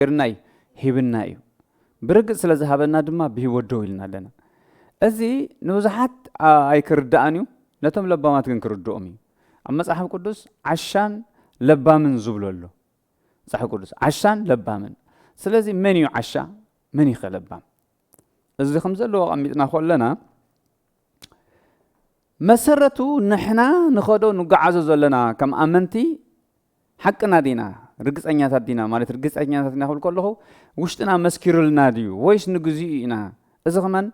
إرناي هيبنايو برجع سلزة هبنا دم بيودو إلنا لنا أزي نوزحات أي كردانيو نتم لبا ما تكن كردو أمي أما صاحب قدوس عشان لبا من زبلولو صاحب قدوس عشان لبا من سلزي منيو عشا مني خلبا أزي خمسة لو عميتنا خلنا مسرته نحنا نخدو نقعزو زلنا كم أمنتي حقنا دينا رجس أنيات دينا مالت رجس أنيات دينا كل كله وشتنا مسكير الناديو ويش نجزينا إذا كمان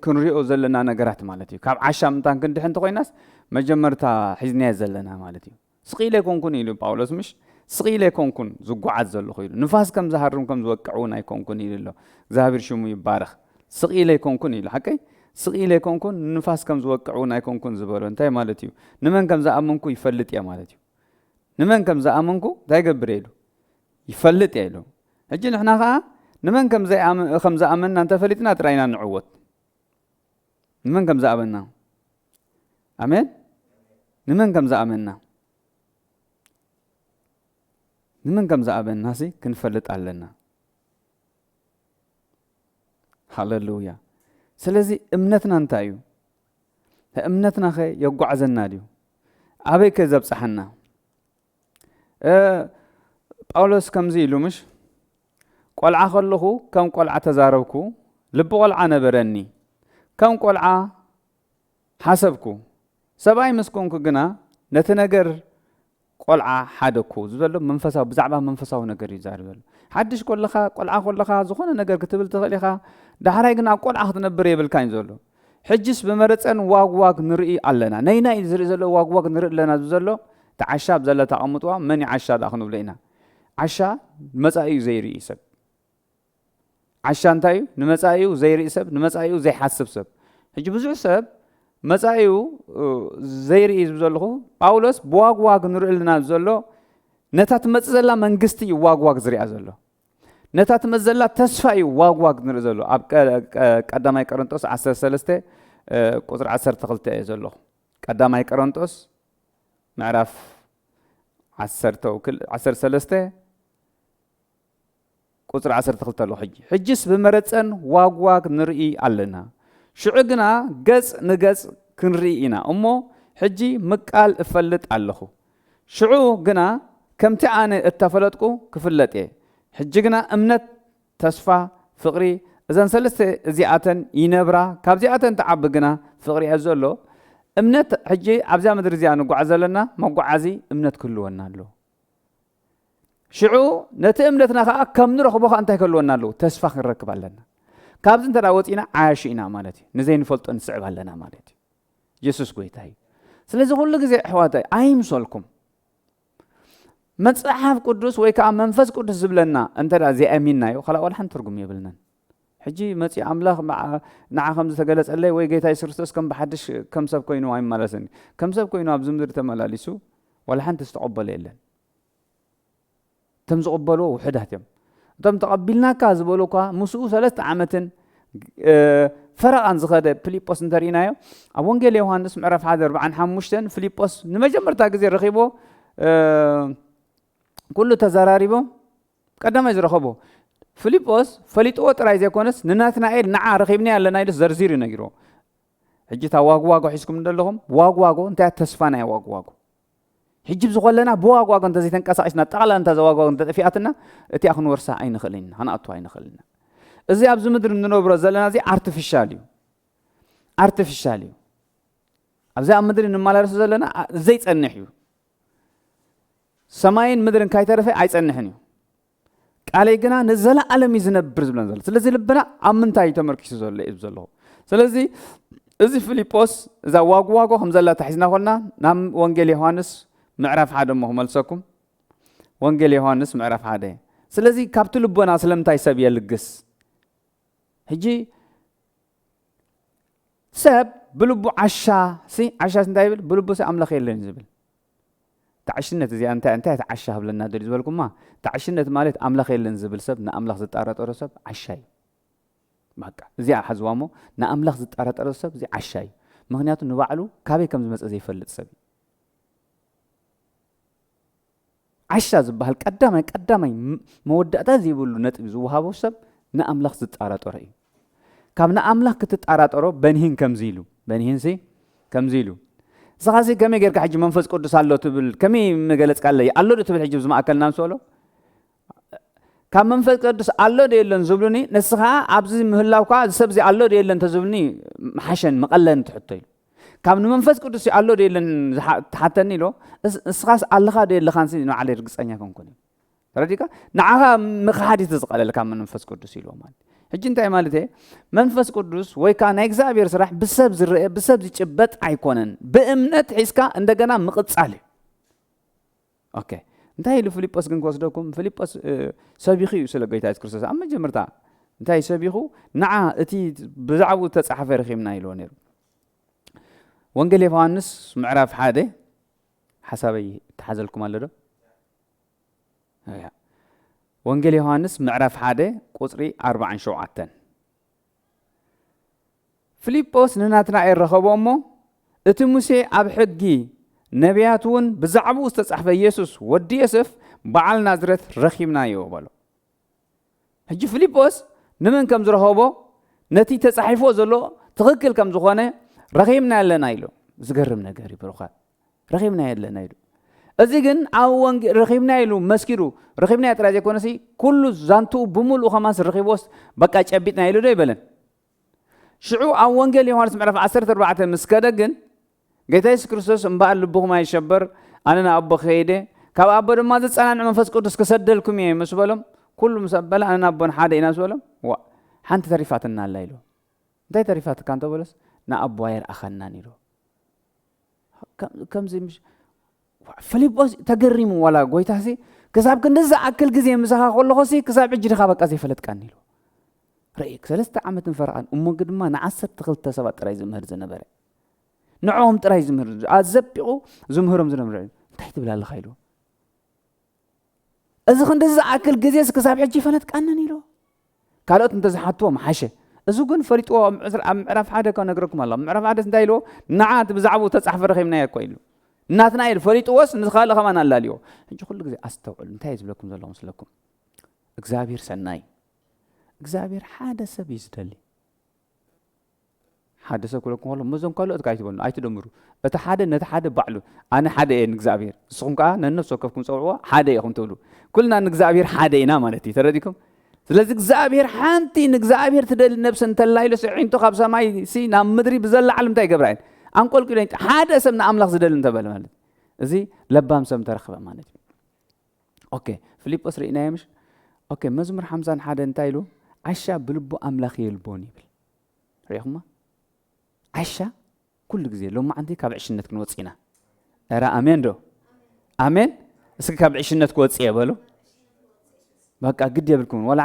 كن ريو زلنا نجرات مالتي كاب عشام تان كنت حنت قوي ناس مجمرتا حزنيا زلنا مالتي سقيلة كون يلو باولوس مش سقيلة كون زوجعات زلوا خير نفاس كم زهرهم كم زوقعونا يكون يلو زهبر شو يبارخ سقيلة كون يلو حكي سقيلة كون نفاس كم زوقعونا يكون زبالو انتهي مالتيو نمن كم زأمنكو يفلت يا مالتيو نمن كم زأمنكو دايق بريلو يفلت يلو هجين احنا نمن كم زأمنا انت فلتنا ترينا نعوت نمن كم زأمنا امين نمن كم زأمنا نمن كم زأمنا سي كنفلت علينا هاللويا سلازي امنتنا انتايو امنتنا خي يقعزنا ديو ابي كذب صحنا باولوس كم زيلو مش قلعه خلخو كم قلعه تزاربكو لب قلعه نبرني كم قلعه حسبكو سباي مسكونكو جنا نتنجر قلعه حدكو زبل منفساو بزعبه منفساو نجر يزاربل حدش قلعه كلخا زخونه نجر كتبل تخليخا دحراي جنا قلعه تنبر يبل كاين زلو حجس بمرصن واغ نرئي علنا نينا يزري زلو واغ نرئ لنا زلو تعشاب زله تقمطوا من عشا داخنو بلينا عشا مصايو زيري يسب عشان تايو نمصايو زيري يسب نمصايو زي حسب سب هجي بزو سب مصايو زيري زلو باولوس بواغ نرئ لنا زلو نتات مصزلا منغستي واغ زريا زلو نتات مزلا تسفاي واغ نرئ زلو اب قداماي قرنطوس 13 قطر 12 زلو قداماي قرنطوس معرف 13 قطر 12 لو حجس بمرصن واغ نرئي علنا شعقنا غص نغص كنرئينا امو حجي مقال افلط علخو شعو غنا كمتي انا اتفلطكو كفلطي حجينا امنت تسفا فقري اذن ثلاثه ازياتن ينبرا كابزياتن تعبغنا فقري ازلو امنت حجي ابزا مدر زيانو غعزلنا مغعزي امنت كلونا له شعو نت امنتنا خا كم نرخبو خا انت كلونا له تسفا نركب لنا كابز انت راوطينا عاشينا مالتي نزين فلط نصعب لنا مالتي يسوس قويتاي سلازي كل غزي احواتاي ايمسلكم مصحف قدوس ወይ ከዓ መንፈስ ቅዱስ ዝብለና እንተ ዳዚ አሚንናዮ خلا ولا حن ترجم يبلنا حجي مصي املاخ نع خمس تገለጸለይ ወይ ጌታ ኢየሱስ ክርስቶስ ከም በሐድሽ ከም ሰብ ኮይኑ አይ ማለሰኒ ከም ሰብ ኮይኑ ኣብ ዝምድር ተመላሊሱ ولا حن تستقبل የለን تم زقبلو وحدات يم تم تقبلناك زبلوك مسو 3 ዓመትን فرقان زخده فيليبوس انترينايو ابونجيل يوحنس معرف 45 فيليبوس نمجمرتا غزي رخيبو كله تزاراريبو قدام يزرخبو فيليبوس فليطو طراي زيكونس نناتنايل نعا رخيبني يالنا يدس زرزير نغيرو حجيتا واغواغو حيسكم ندلهم واغواغو انت تسفانا واغواغو حجب زغلنا بواغواغو انت زي تنقسايسنا طالا انت زواغواغو انت فياتنا اتي اخن ورسا اين خلينا انا اتو اين خلينا ازي ابز مدر ننوبرو زلنا زي ارتفيشاليو ابز مدر نمالرس زلنا زي تصنحيو سماين مدرن كايترفي ايصنحنيو قالي غنا نزلا عالم يزنبر زبلن زل ስለዚህ ልብና አምንታይ ተመርክሽ ዘለ ይብዘለው ስለዚህ እዚ ፊልጶስ ዛ ዋግዋጎ ከምዘላ ተሕዝና ኮልና ናም ወንጌል ዮሐንስ ምዕራፍ 1 ሞ መልሰኩም ወንጌል ዮሐንስ ምዕራፍ 1 ስለዚህ ካብቱ ልቦና ስለምታይ ሰብ የልግስ ሕጂ ሰብ ብልቡ ዓሻ እንታይ ይብል ብልቡ አምላኽ የለን ዝብል تعشنت زي انت تعشى بلنا دل زبلكم ما تعشنت مالت املاخ يلن زبل سب نا املاخ زطارطر سب عشاي بقى زي حزوامو نا املاخ زطارطر سب زي عشاي مغنياتو نبعلو كابي كم زمص زي يفلط سب عشا زبهال قدامي مودأتا زيبلو نطب زوهابو سب نأملاخ زتطارطور እዩ ካብ ንኣምላኽ ክትጣራጠሮ በንሂን ከምዚሉ በንሂንሲ ከምዚሉ ስኻሲ ከመይ ጌርካ ሕጂ መንፈስ ቅዱስ ኣሎ ትብል ከመይ መገለጽካለይ ኣሎ ዶ ትብል ሕጂ ዝማእከልና ንሰሎ ካብ መንፈስ ቅዱስ ኣሎ ዶ የለን ዝብሉኒ ንስኻ ኣብዚ ምህላውካ ሰብዚ ኣሎ ዶ የለን ተዝብልኒ ሓሸን መቐለን ትሕቶ ኢሉ ካብ ንመንፈስ ቅዱስ ኣሎ ዶ የለን ተሓተኒ ኢሎ እስኻስ ኣለኻ ዶ የለኻንሲ ንዓለይ ርግፀኛ ኮንኩን ረዲካ ንዓኻ ምኽሓዲት ዝቐለልካ መንፈስ ቅዱስ ኢሉ ማለት ሕጂ እንታይ ማለት መንፈስ ቅዱስ ወይ ካ ናይ እግዚአብሔር ስራሕ ብሰብ ዝርአ ብሰብ ዝጭበጥ ኣይኮነን በእምነት ሒስካ እንደገና ምቅጻል ኦኬ እንታይ ኢሉ ፊልጶስ ግን ወስደኩም ፊልጶስ ሰቢኺ ስለ ጌታ ኢየሱስ ክርስቶስ ኣብ መጀመርታ እንታይ ሰቢኹ ንዓ እቲ ብዛዕባ ተጻሕፈ ረኺብና ኢሉ ነይሩ ወንጌል ዮሐንስ ምዕራፍ 1 ሓሳበይ ተሓዘልኩም ኣሎ ዶ ወንጌል ዮሐንስ ምዕራፍ 1 ቁጽሪ 47 ፊልጶስ ንናትናኤል ረኸቦሞ እቲ ሙሴ ኣብ ሕጊ ነቢያቱን ብዛዕባኡ ዝተጻሕፈ ኢየሱስ ወዲ ዮሴፍ በዓል ናዝሬት ረኺብናዮ በሎ ሕጂ ፊልጶስ ንመን ከም ዝረኸቦ ነቲ ተጻሒፎ ዘሎ ትኽክል ከም ዝኾነ ረኺብና ኣለና ኢሉ ዝገርም ነገር ይብሩኻ ረኺብና ኣለና ኢሉ እዚ ግን ኣብ ወንጌል ረኺብና ኢሉ መስኪሩ ረኺብና ጥራይ ዘይኮነሲ ኩሉ ዛንቱ ብሙሉ ኸማስ ረኺቦስ በቃ ጨቢጥና ኢሉ ዶ ይበለን ሽዑ ኣብ ወንጌል ዮሐንስ ምዕራፍ 14 ምስከደ ግን ጌታ ኢየሱስ ክርስቶስ እምበኣር ልብኹም ኣይሸበር ኣነ ንኣቦ ከይደ ካብ ኣቦ ድማ ዝጸናንዕ መንፈስ ቅዱስ ክሰደልኩም እየ ምስ በሎም ኩሉ ምስ ኣበለ ኣነ ንኣቦን ሓደ ኢና ምስ በሎም ሓንቲ ተሪፋትና ኣላ ኢሉ እንታይ ተሪፋትካ እንተበለስ ንኣቦ የርአኸናን ኢሉ ከምዚ ፊልጶስ ተገሪሙ ዋላ ጎይታሲ ክሳብ ክንደዛ ኣክል ግዜ ምሳኻ ከለኾሲ ክሳብ ሕጂ ዲኻ በቃ ዘይፈለጥካኒ ኢሉ ረእይክ 3 ዓመትን ፈርቓን እሞ ድማ ን12 ሰባት ጥራይ ዝምህር ዝነበረ ንዖም ጥራይ ዝምህር ኣዘቢቑ ዝምህሮም ዝነበረ እንታይ ትብል ኣለኻ ኢሉ እዚ ክንደዛ ኣክል ግዜስ ክሳብ ሕጂ ፈለጥካንን ኢሉ ካልኦት እንተዝሓትዎም ሓሸ እዚ ግን ፈሪጥዎ ኣብ ምዕራፍ 1 ከነግረኩም ኣሎ ምዕራፍ 1 እንታይ ኢሉ ንዓት ብዛዕባኡ ተጻሕፈ ረኺብናዮ እኮ ኢሉ ናትናኤል ፈሪጥዎስ ንኻለ ኸማን ኣላልዮ ሕጂ ኩሉ ግዜ ኣስተውዕሉ እንታይ ዝብለኩም ዘሎ መስለኩም እግዚአብሔር ሰናይ እግዚአብሔር ሓደ ሰብ ይዝደሊ ሓደ ሰብ ኩለኩም ከሎ መዞም ካልኦት ካይትበሉ ኣይትደምሩ እቲ ሓደ ነቲ ሓደ ባዕሉ ኣነ ሓደ እየ ንእግዚአብሔር ንስኹም ከዓ ነነፍሲ ወከፍኩም ፀውዕዎ ሓደ ኢኹም ትብሉ ኩልና ንእግዚአብሔር ሓደ ኢና ማለት እዩ ተረዲኩም ስለዚ እግዚአብሔር ሓንቲ ንእግዚአብሔር ትደሊ ነብሲ እንተላ ኢሉ ስዒንቶ ካብ ሰማይ ሲ ናብ ምድሪ ብዘላዓል እንታይ ይገብራ እየን አንቆልቁ ለኝ ሓደ ሰብ ንኣምላኽ ዝደል እንተበለ ማለት እዚ ለባም ሰብ ተረኽበ ማለት ኦኬ ፊልጶስ ርኢናዮ ምሽ ኦኬ መዝሙር 51 እንታይ ኢሉ ዓሻ ብልቡ ኣምላኽ የልቦን ይብል ርኢኹማ ዓሻ ኩሉ ግዜ ሎማዓንቲ ካብ ዕሽነት ክንወፂና እራ ኣሜን ዶ ኣሜን እስኪ ካብ ዕሽነት ክወፅእ የበሉ በቃ ግድ የብልኩም ወላ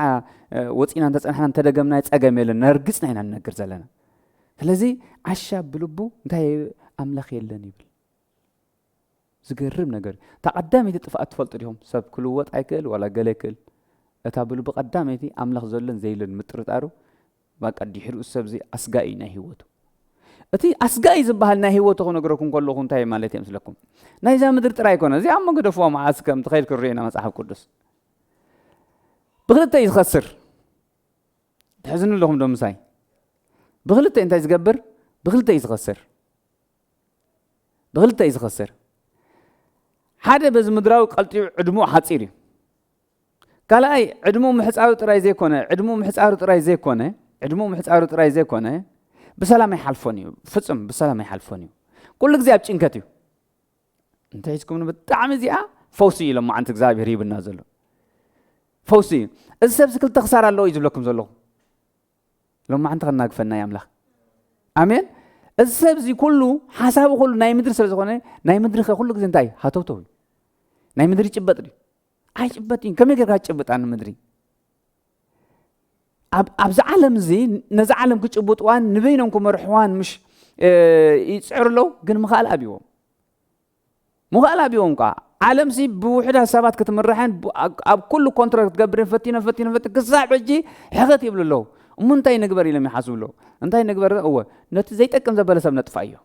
ወፂና እንተፀናሕና እንተደገምና ፀገም የለን ነርግፅና ኢና ንነግር ዘለና ስለዚ ዓሻ ብልቡ እንታይ ኣምላኽ የለን ይብል ዝገርም ነገር ተቐዳመይቲ ጥፋኣት ትፈልጡ ዲኹም ሰብ ክልወጥ ኣይክእል ወላ ገለ ይክእል እታ ብልቡ ቀዳመይቲ ኣምላኽ ዘሎን ዘይለን ምጥርጣሩ በቃ ድሕሪኡ ሰብዚ ኣስጋኢ ናይ ህይወቱ እቲ ኣስጋኢ ዝበሃል ናይ ህይወቱ ክነግረኩም ከለኹ እንታይ ማለት እዩ ምስለኩም ናይዛ ምድሪ ጥራይ ኣይኮነ እዚ ኣብ መገደፍዎ መዓዝ ከም ትኸይድ ክርኢና መፅሓፍ ቅዱስ ብክልተ እዩ ዝኸስር ትሕዝኑ ኣለኹም ዶ ምሳይ ብክልተ እንታይ ዝገብር ብክልተ እዩ ዝኸስር ሓደ በዚ ምድራዊ ቀልጢዑ ዕድሙ ሓፂር እዩ ካልኣይ ዕድሙ ምሕፃሩ ጥራይ ዘይኮነ ብሰላም ኣይሓልፎን እዩ ፍጹም ብሰላም ኣይሓልፎን እዩ ኩሉ ግዜ ኣብ ጭንከት እዩ እንታይ ሒዝኩም ብጣዕሚ እዚኣ ፈውሲ እዩ ሎማዓንቲ እግዚኣብሔር ይብልና ዘሎ ፈውሲ እዩ እዚ ሰብዚ ክልተ ክሳር ኣለዎ እዩ ዝብለኩም ዘለኹ ሎማዓንቲ ከናግፈና እዩ ኣምላኽ ኣሜን እዚ ሰብዚ ኩሉ ሓሳቡ ኩሉ ናይ ምድሪ ስለ ዝኾነ ናይ ምድሪ ኩሉ ግዜ እንታይ ሃተውተው እዩ ናይ ምድሪ ጭበጥ ድዩ ኣይጭበጥ እዩ ከመይ ጌርካ ትጭብጣ ንምድሪ ኣብዚ ዓለም እዚ ነዚ ዓለም ክጭብጥዋን ንበይኖም ክመርሕዋን ምሽ ይፅዕሩ ኣለዉ ግን ምኽኣል ኣብዎም ኳ ዓለም ሲ ብውሕዳት ሰባት ክትምርሐን ኣብ ኩሉ ኮንትራክት ክትገብርን ፈቲነ ክሳብ ሕጂ ሕኸት ይብሉ ኣለዉ እሞ እንታይ ንግበር ኢሎም ይሓስቡ ኣለዉ እንታይ ንግበር እወ ነቲ ዘይጠቅም ዘበለ ሰብ ነጥፋ እዮ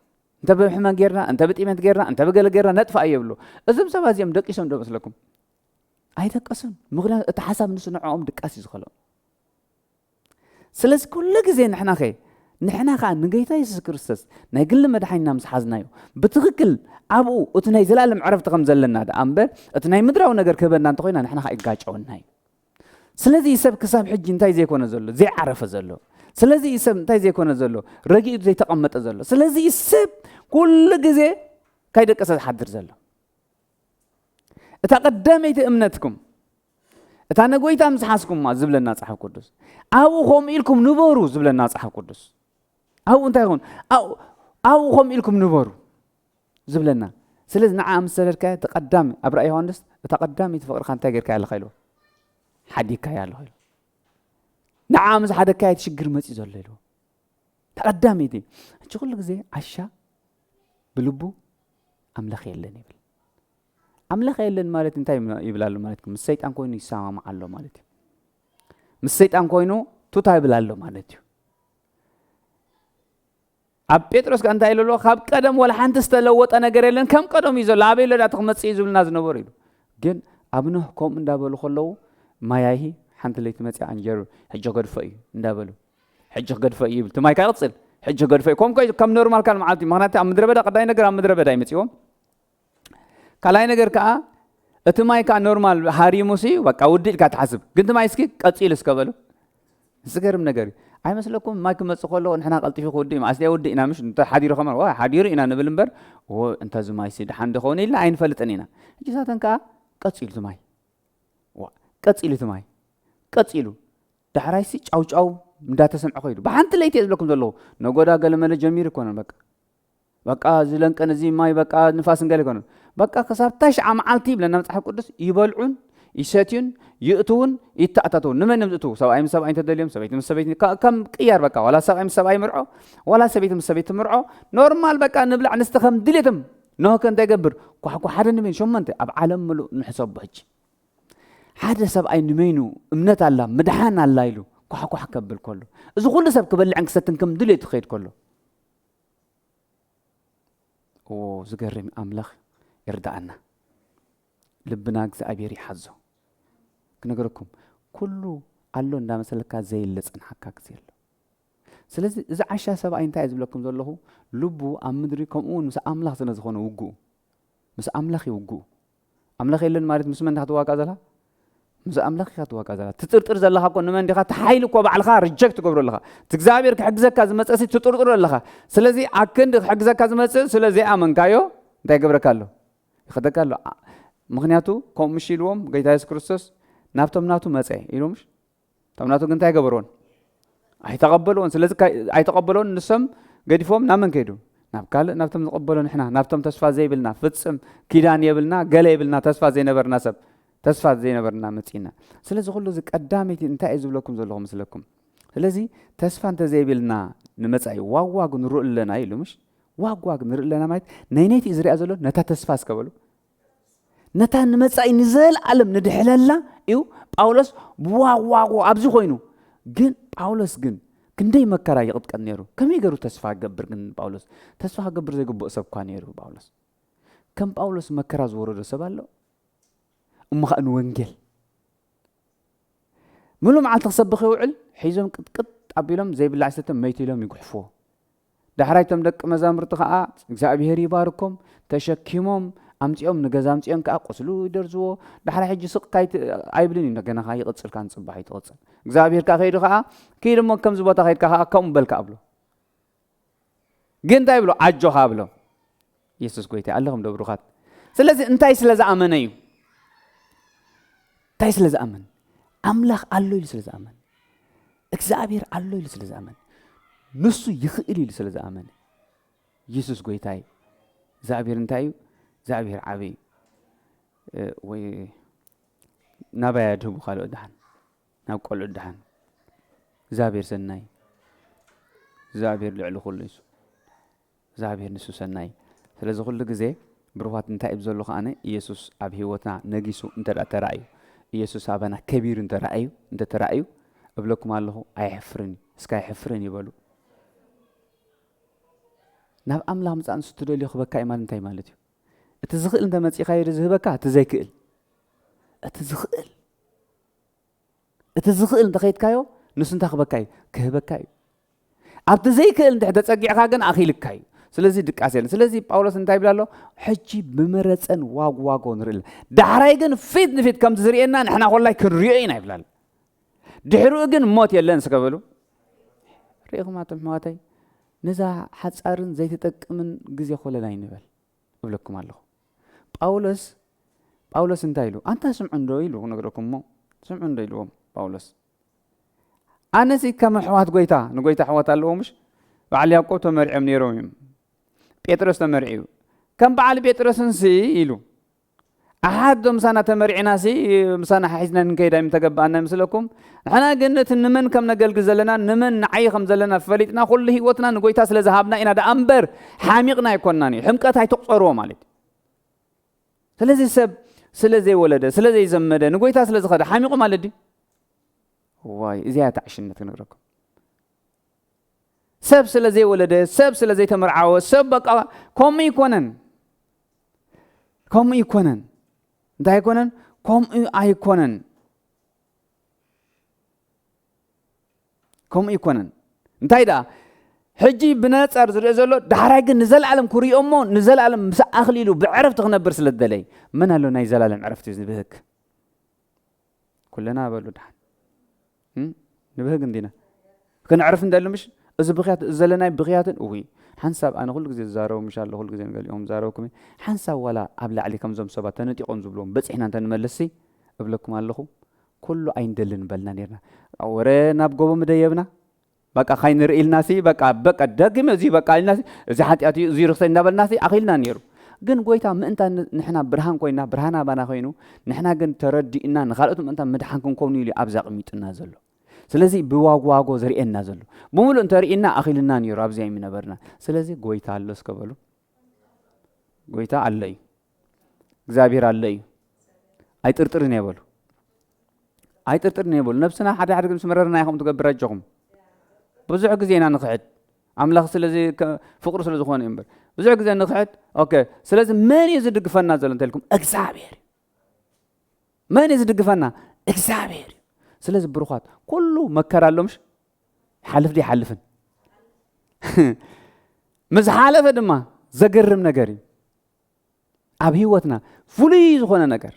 እንተ ብሕመን ጌርና እንተ ብጢመት ጌርና እንተ ብገለ ጌርና ነጥፋ እዮ ይብሉ እዞም ሰባት እዚኦም ደቂሶም ዶ መስለኩም ኣይተቀሱን ምክንያቱ እቲ ሓሳብ ንሱ ንዕኦም ድቃስ እዩ ዝኸሎ ስለዚ ኩሉ ግዜ ንሕና ከዓ ንጌታ ኢየሱስ ክርስቶስ ናይ ግሊ መድሓኒና ምስ ሓዝናዮ ብትክክል ኣብኡ እቲ ናይ ዘላለም ዕረፍቲ ከም ዘለና ዳ እምበር እቲ ናይ ምድራዊ ነገር ክህበና እንተኮይና ንሕና ከዓ ይጋጨወና እዩ ስለዚ ሰብ ክሳብ ሕጂ እንታይ ዘይኮነ ዘሎ ዘይዓረፈ ዘሎ ስለዚ ሰብ እንታይ ዘይኮነ ዘሎ ረጊኡ ዘይተቐመጠ ዘሎ ስለዚ ሰብ ኩሉ ግዜ ካይደቀሰ ዝሓድር ዘሎ እታ ቀዳመይቲ እምነትኩም እታ ነጎይታ ምስ ሓስኩምማ ዝብለና መጽሓፍ ቅዱስ ኣብኡ ከምኡ ኢልኩም ንበሩ ዝብለና መጽሓፍ ቅዱስ ኣብኡ እንታይ ይኹን ኣብኡ ከምኡ ኢልኩም ንበሩ ዝብለና ስለዚ ንዓ ምስ ሰደድካ ተቐዳሚ ኣብ ራእይ ዮሐንስ እታ ቀዳመይቲ ፍቅርካ እንታይ ጌርካ ያለኸ ኢሉ ሓዲካ ያለኸ ኢሉ ንዓ ምስ ሓደካ ትሽግር መፅኡ ዘሎ ኢሉ ተቐዳመይቲ እቺ ኩሉ ግዜ ዓሻ ብልቡ ኣምላኽ የለን ይብል ኣምላኽ የለን ማለት እንታይ ይብላሉ ማለት ምስ ሰይጣን ኮይኑ ይሰማማዕ ኣሎ ማለት እዩ ምስ ሰይጣን ኮይኑ ቱታ ይብላሎ ማለት እዩ ኣብ ጴጥሮስ ጋር እንታይ ኢሉሎ ካብ ቀደም ወላ ሓንቲ ዝተለወጠ ነገር የለን ከም ቀደም እዩ ዘሎ ኣበይ ለዳ ትኽመጽ እዩ ዝብልና ዝነበሩ ኢሉ ግን ኣብ ኖህ ከምኡ እንዳበሉ ከለዉ ማያሂ ሓንቲ ለይቲ መፅኣ እንጀሩ ሕጂ ገድፎ እዩ እንዳበሉ ሕጂ ገድፎ እዩ ይብል ትማይ ካይቕፅል ሕጂ ገድፎ እዩ ከም ኖርማል ካል መዓልቲ ምክንያቱ ኣብ ምድረ በዳ ቀዳይ ነገር ኣብ ምድረ በዳ ይመፅዎም ካልኣይ ነገር ከዓ እቲ ማይ ከዓ ኖርማል ሃሪሙሲ በቃ ውድእ ኢልካ ትሓስብ ግን እቲ ማይ እስኪ ቀፂል እስከበሉ ዝገርም ነገር እዩ ኣይመስለኩም ማይ ክመፅእ ከሎ ንሕና ቀልጢፉ ክውድእ ማእስያ ውድእ ኢና ምሽ ሓዲሩ ከመ ሓዲሩ ኢና ንብል እምበር እንተዚ ማይ ሲ ድሓን ድኸውን ኢልና ኣይንፈልጥን ኢና ሕጂ ሳተን ከዓ ቀፂሉ እቲ ማይ ቀፂሉ እቲ ማይ ቀፂሉ ዳሕራይሲ ጫውጫው እንዳተሰምዐ ኮይዱ ብሓንቲ ለይቲ ዝብለኩም ዘለኹ ነጎዳ ገለመለ ጀሚር ይኮነን በቃ ዝለንቀን እዚ ማይ በቃ ንፋስ እንገለ ይኮነን በቃ ክሳብ ታሽዓ መዓልቲ ይብለና መጽሓፍ ቅዱስ ይበልዑን ይሰትዩን ይእትውን ይተኣታተውን ንመን ዝእትው ሰብኣይ ምስ ሰብኣይ እንተደልዮም ሰበይቲ ምስ ሰበይቲ ከም ቅያር በቃ ዋላ ሰብኣይ ምስ ሰብኣይ ምርዖ ዋላ ሰበይቲ ምስ ሰበይቲ ምርዖ ኖርማል በቃ ንብላዕ ንስተ ከም ድሌትም ነሆከ እንታይ ይገብር ኳሕኳ ሓደ ንመን ሸመንተ ኣብ ዓለም ምሉእ ንሕሰቡ ሕጂ ሓደ ሰብኣይ ንመይኑ እምነት ኣላ ምድሓን ኣላ ኢሉ ኳሕኳሕ ከብል ከሎ እዚ ኩሉ ሰብ ክበልዕን ክሰትን ከም ድሌት ክኸይድ ከሎ ዝገርም ኣምላኽ ይርዳኣና ልብና እግዚኣብሔር ይሓዞ ክነገረኩም ኩሉ ኣሎ እንዳመሰለካ ዘይለ ፅንሓካ ግዜ ኣሎ ስለዚ እዚ ዓሻ ሰብኣይ እንታይ ዝብለኩም ዘለኹ ልቡ ኣብ ምድሪ ከምኡውን ምስ ኣምላኽ ስለ ዝኾነ ውግኡ ምስ ኣምላኽ ይውግኡ ኣምላኽ የለን ማለት ምስ መን ክትዋጋ ዘላ ምስ ኣምላኽ ኢኻ ትዋጋ ዘላ ትጥርጥር ዘለኻ እኮ ንመን ዲኻ ተሓይሉ እኮ ባዕልኻ ሪጀክት ትገብሮ ኣለኻ እቲ እግዚኣብሔር ክሕግዘካ ዝመፀሲ ትጥርጥሩ ኣለኻ ስለዚ ኣብ ክንዲ ክሕግዘካ ዝመፅእ ስለዘይኣመንካዮ እንታይ ገብረካ ኣሎ ይኸደካ ኣሎ ምክንያቱ ከምኡ ምሽ ኢልዎም ጌታ ኢየሱስ ክርስቶስ ናብቶም ናቱ መፀ ኢሎምሽ እቶም ናቱ ግን እንታይ ገበርዎን ኣይተቐበልዎን ስለዚ ኣይተቐበልዎን ንሶም ገዲፎም ናብ መን ከይዱ ናብ ካልእ ናብቶም ዝቐበሎ ንሕና ናብቶም ተስፋ ዘይብልና ፍፅም ኪዳን የብልና ገለ የብልና ተስፋ ዘይነበርና ሰብ ተስፋ ዘይነበርና መፂና ስለዚ ኩሉ እዚ ቀዳመይቲ እንታይ እዩ ዝብለኩም ዘለኹ ምስለኩም ስለዚ ተስፋ እንተዘይብልና ንመፃኢ ዋግዋግ ንርኢ ኣለና ኢሉ ምሽ ዋግዋግ ንርኢ ኣለና ማለት ናይ ነይቲ ዝሪኣ ዘሎ ነታ ተስፋ እስከበሉ ነታ ንመፃኢ ንዘለዓለም ንድሕለላ እዩ ጳውሎስ ብዋግዋግ ኣብዚ ኮይኑ ግን ጳውሎስ ግን ክንደይ መከራ ይቕጥቀጥ ነይሩ ከመይ ገይሩ ተስፋ ክገብር ግን ጳውሎስ ተስፋ ክገብር ዘይግብኦ ሰብ እኳ ነይሩ ጳውሎስ ከም ጳውሎስ መከራ ዝወረዶ ሰብ ኣሎ እምኻ ንወንጌል ምሉእ መዓልቲ ክሰብኽ ይውዕል ሒዞም ቅጥቅጥ ኣቢሎም ዘይብላዕ ሰተም መይት ኢሎም ይጉሕፍዎ ዳሕራይቶም ደቂ መዛሙርቲ ከዓ እግዚኣብሔር ይባርኮም ተሸኪሞም ኣምፂኦም ንገዛ ኣምፂኦም ከዓ ቆስሉ ይደርዝዎ ዳሕራይ ሕጂ ስቕካይ ኣይብልን እዩ እንደገና ከዓ ይቕፅል ካ ንፅባሕ ይትቕፅል እግዚኣብሔር ከዓ ከይዱ ከዓ ከይድ እሞ ከምዚ ቦታ ከይድካ ከዓ ከምኡ በልካ ኣብሎ ግን እንታይ ብሎ ዓጆኻ ኣብሎ ኢየሱስ ጎይታ ኣለኹም ደብሩኻት ስለዚ እንታይ ስለ ዝኣመነ እዩ እንታይ ስለ ዝኣመን ኣምላኽ ኣሎ ኢሉ ስለ ዝኣመን እግዚኣብሔር ኣሎ ኢሉ ስለ ዝኣመን ንሱ ይኽእል ኢሉ ስለ ዝኣመን ኢየሱስ ጎይታ እዩ እግዚኣብሔር እንታይ እዩ እግዚኣብሔር ዓበይ ወይ ናባያ ድህቡ ካልኦ ድሓን ናብ ቆልዑ ድሓን እግዚኣብሔር ሰናይ እግዚኣብሔር ልዕሊ ኩሉ እዩ እግዚኣብሔር ንሱ ሰናይ ስለዚ ኩሉ ግዜ ብሩኻት እንታይ እዩ ዘሎ ከኣነ ኢየሱስ ኣብ ሂወትና ነጊሱ እንተደኣ ተራእዩ ኢየሱስ ኣባና ከቢር እንተተራእዩ እብለኩም ኣለኹ ኣይሕፍርን እስካ ኣይሕፍርን ይበሉ ናብ ኣምላኽ ምፃእ ንሱ ትደልዮ ክበካ እዩ ማለት እንታይ ማለት እዩ እቲ ዝኽእል እንተመፂኻ ይሪ ዝህበካ እቲ ዘይክእል اتزخل دخيتكايو نس انت خبكاي كهبكاي ابت زي كل انت تصقيعها كن اخيلكاي ስለዚህ ድቃሴ ያለ ስለዚህ ጳውሎስ እንታይ ብላሎ ሕጂ ብመረፀን ዋግዋጎ ንርኢል ዳሕራይ ግን ፊት ንፊት ከም ዝርኤና ንሕና ኮላይ ክንሪኦ ኢና ይብላል ድሕሪኡ ግን ሞት የለን ስከበሉ ሪኢኹም ኣሕዋተይ ነዛ ሓፃርን ዘይተጠቅምን ግዜ ኮለና ይንበል እብለኩም ኣለኹ ጳውሎስ እንታይ ኢሉ አንታ ስምዑ እንዶ ኢሉ ነግረኩም ሞ ስምዑ እንዶ ኢሉዎም ጳውሎስ ኣነሲ ከም ኣሕዋት ጎይታ ንጎይታ ኣሕዋት ኣለዎ ምሽ በዓል ያዕቆብ ተመሪዖም ነይሮም እዮም ጴጥሮስ ተመሪዑ ከም በዓል ጴጥሮስንሲ ኢሉ ኣሓዶም ምሳና ተመሪዕና ሲ ምሳና ሓሒዝና ንከይዳ ምተገባእና ይመስለኩም ንሕና ግን እቲ ንመን ከም ነገልግል ዘለና ንመን ንዓይ ከም ዘለና ፈሊጥና ኩሉ ህይወትና ንጎይታ ስለ ዝሃብና ኢና ዳ እምበር ሓሚቕና ኣይኮንናን እዩ ሕምቀት ኣይተቑፀርዎ ማለት ስለዚ ሰብ ስለዘይወለደ ስለዘይዘመደ ንጎይታ ስለ ዝኸደ ሓሚቑ ማለት ድዩ ዋይ እዚያ ተዓሽነት ክንብረኩም ሰብ ስለዘይወለደ ሰብ ስለዘይተመርዓወ ሰብ በቃ ከምኡ ይኮነን እንታይ ይኮነን ከምኡ ኣይኮነን እንታይ ዳ ሕጂ ብነፀር ዝርኦ ዘሎ ዳሕራይ ግን ንዘለዓለም ክሪኦ እሞ ንዘለዓለም ምስ ኣኽሊሉ ብዕረፍቲ ክነብር ስለ ዝደለይ መን ኣሎ ናይ ዘላለም ዕረፍቲ ዝብህግ ኩለና በሉ ድሓን ንብህግ እንዲና ክንዕርፍ እንደሉ ምሽ እዚ ብኽያት ዘለናይ ብኽያትን እውይ ሓንሳብ ኣነ ኩሉ ግዜ ዝዛረቡ ምሻለሁ ኩሉ ግዜ ንገሊኦም ዛረብኩም ሓንሳብ ዋላ ኣብ ላዕሊ ከምዞም ሰባት ተነጢቖም ዝብሎም በፂሕና እንተንመለሲ እብለኩም ኣለኹ ኩሉ ኣይንደልን በልና ነርና ወረ ናብ ጎቦ ምደየብና በቃ ካይንርኢልና ሲ በቃ ደግመ እዚ በቃ ኢልና ሲ እዚ ሓጢኣት እዩ እዚ ርክሰ እንዳበልና ሲ ኣኺልና ነይሩ ግን ጎይታ ምእንታ ንሕና ብርሃን ኮይና ብርሃና ባና ኮይኑ ንሕና ግን ተረዲእና ንኻልኦት ምእንታ ምድሓን ክንከውኑ ኢሉ ኣብዛ ቅሚጥና ዘሎ ስለዚ ብዋግዋጎ ዘርኤና ዘሎ ብምሉእ እንተርኢና ኣኺልና ነይሩ ኣብዚያ ይነበርና ስለዚ ጎይታ ኣሎ እስከበሉ ጎይታ ኣለ እዩ እግዚኣብሔር ኣለ እዩ ኣይጥርጥርን የበሉ ነብስና ሓደ ግን ስመረርና ኢኹም ትገብር ኣጀኹም ብዙሕ ግዜ ኢና ንኽሕድ ኣምላኽ ስለዚ ፍቅሩ ስለ ዝኾነ እምበር ብዙሕ ግዜ ንኽሕድ ኦኬ ስለዚ መን እዩ ዝድግፈና ዘሎ እንተልኩም እግዚኣብሔር መን እዩ ዝድግፈና እግዚኣብሔር ስለዚ ብሩኻት ኩሉ መከራ ኣሎ ምሽ ሓልፍ ዲ ሓልፍን ምስ ሓለፈ ድማ ዘገርም ነገር እዩ ኣብ ህይወትና ፍሉይ ዝኾነ ነገር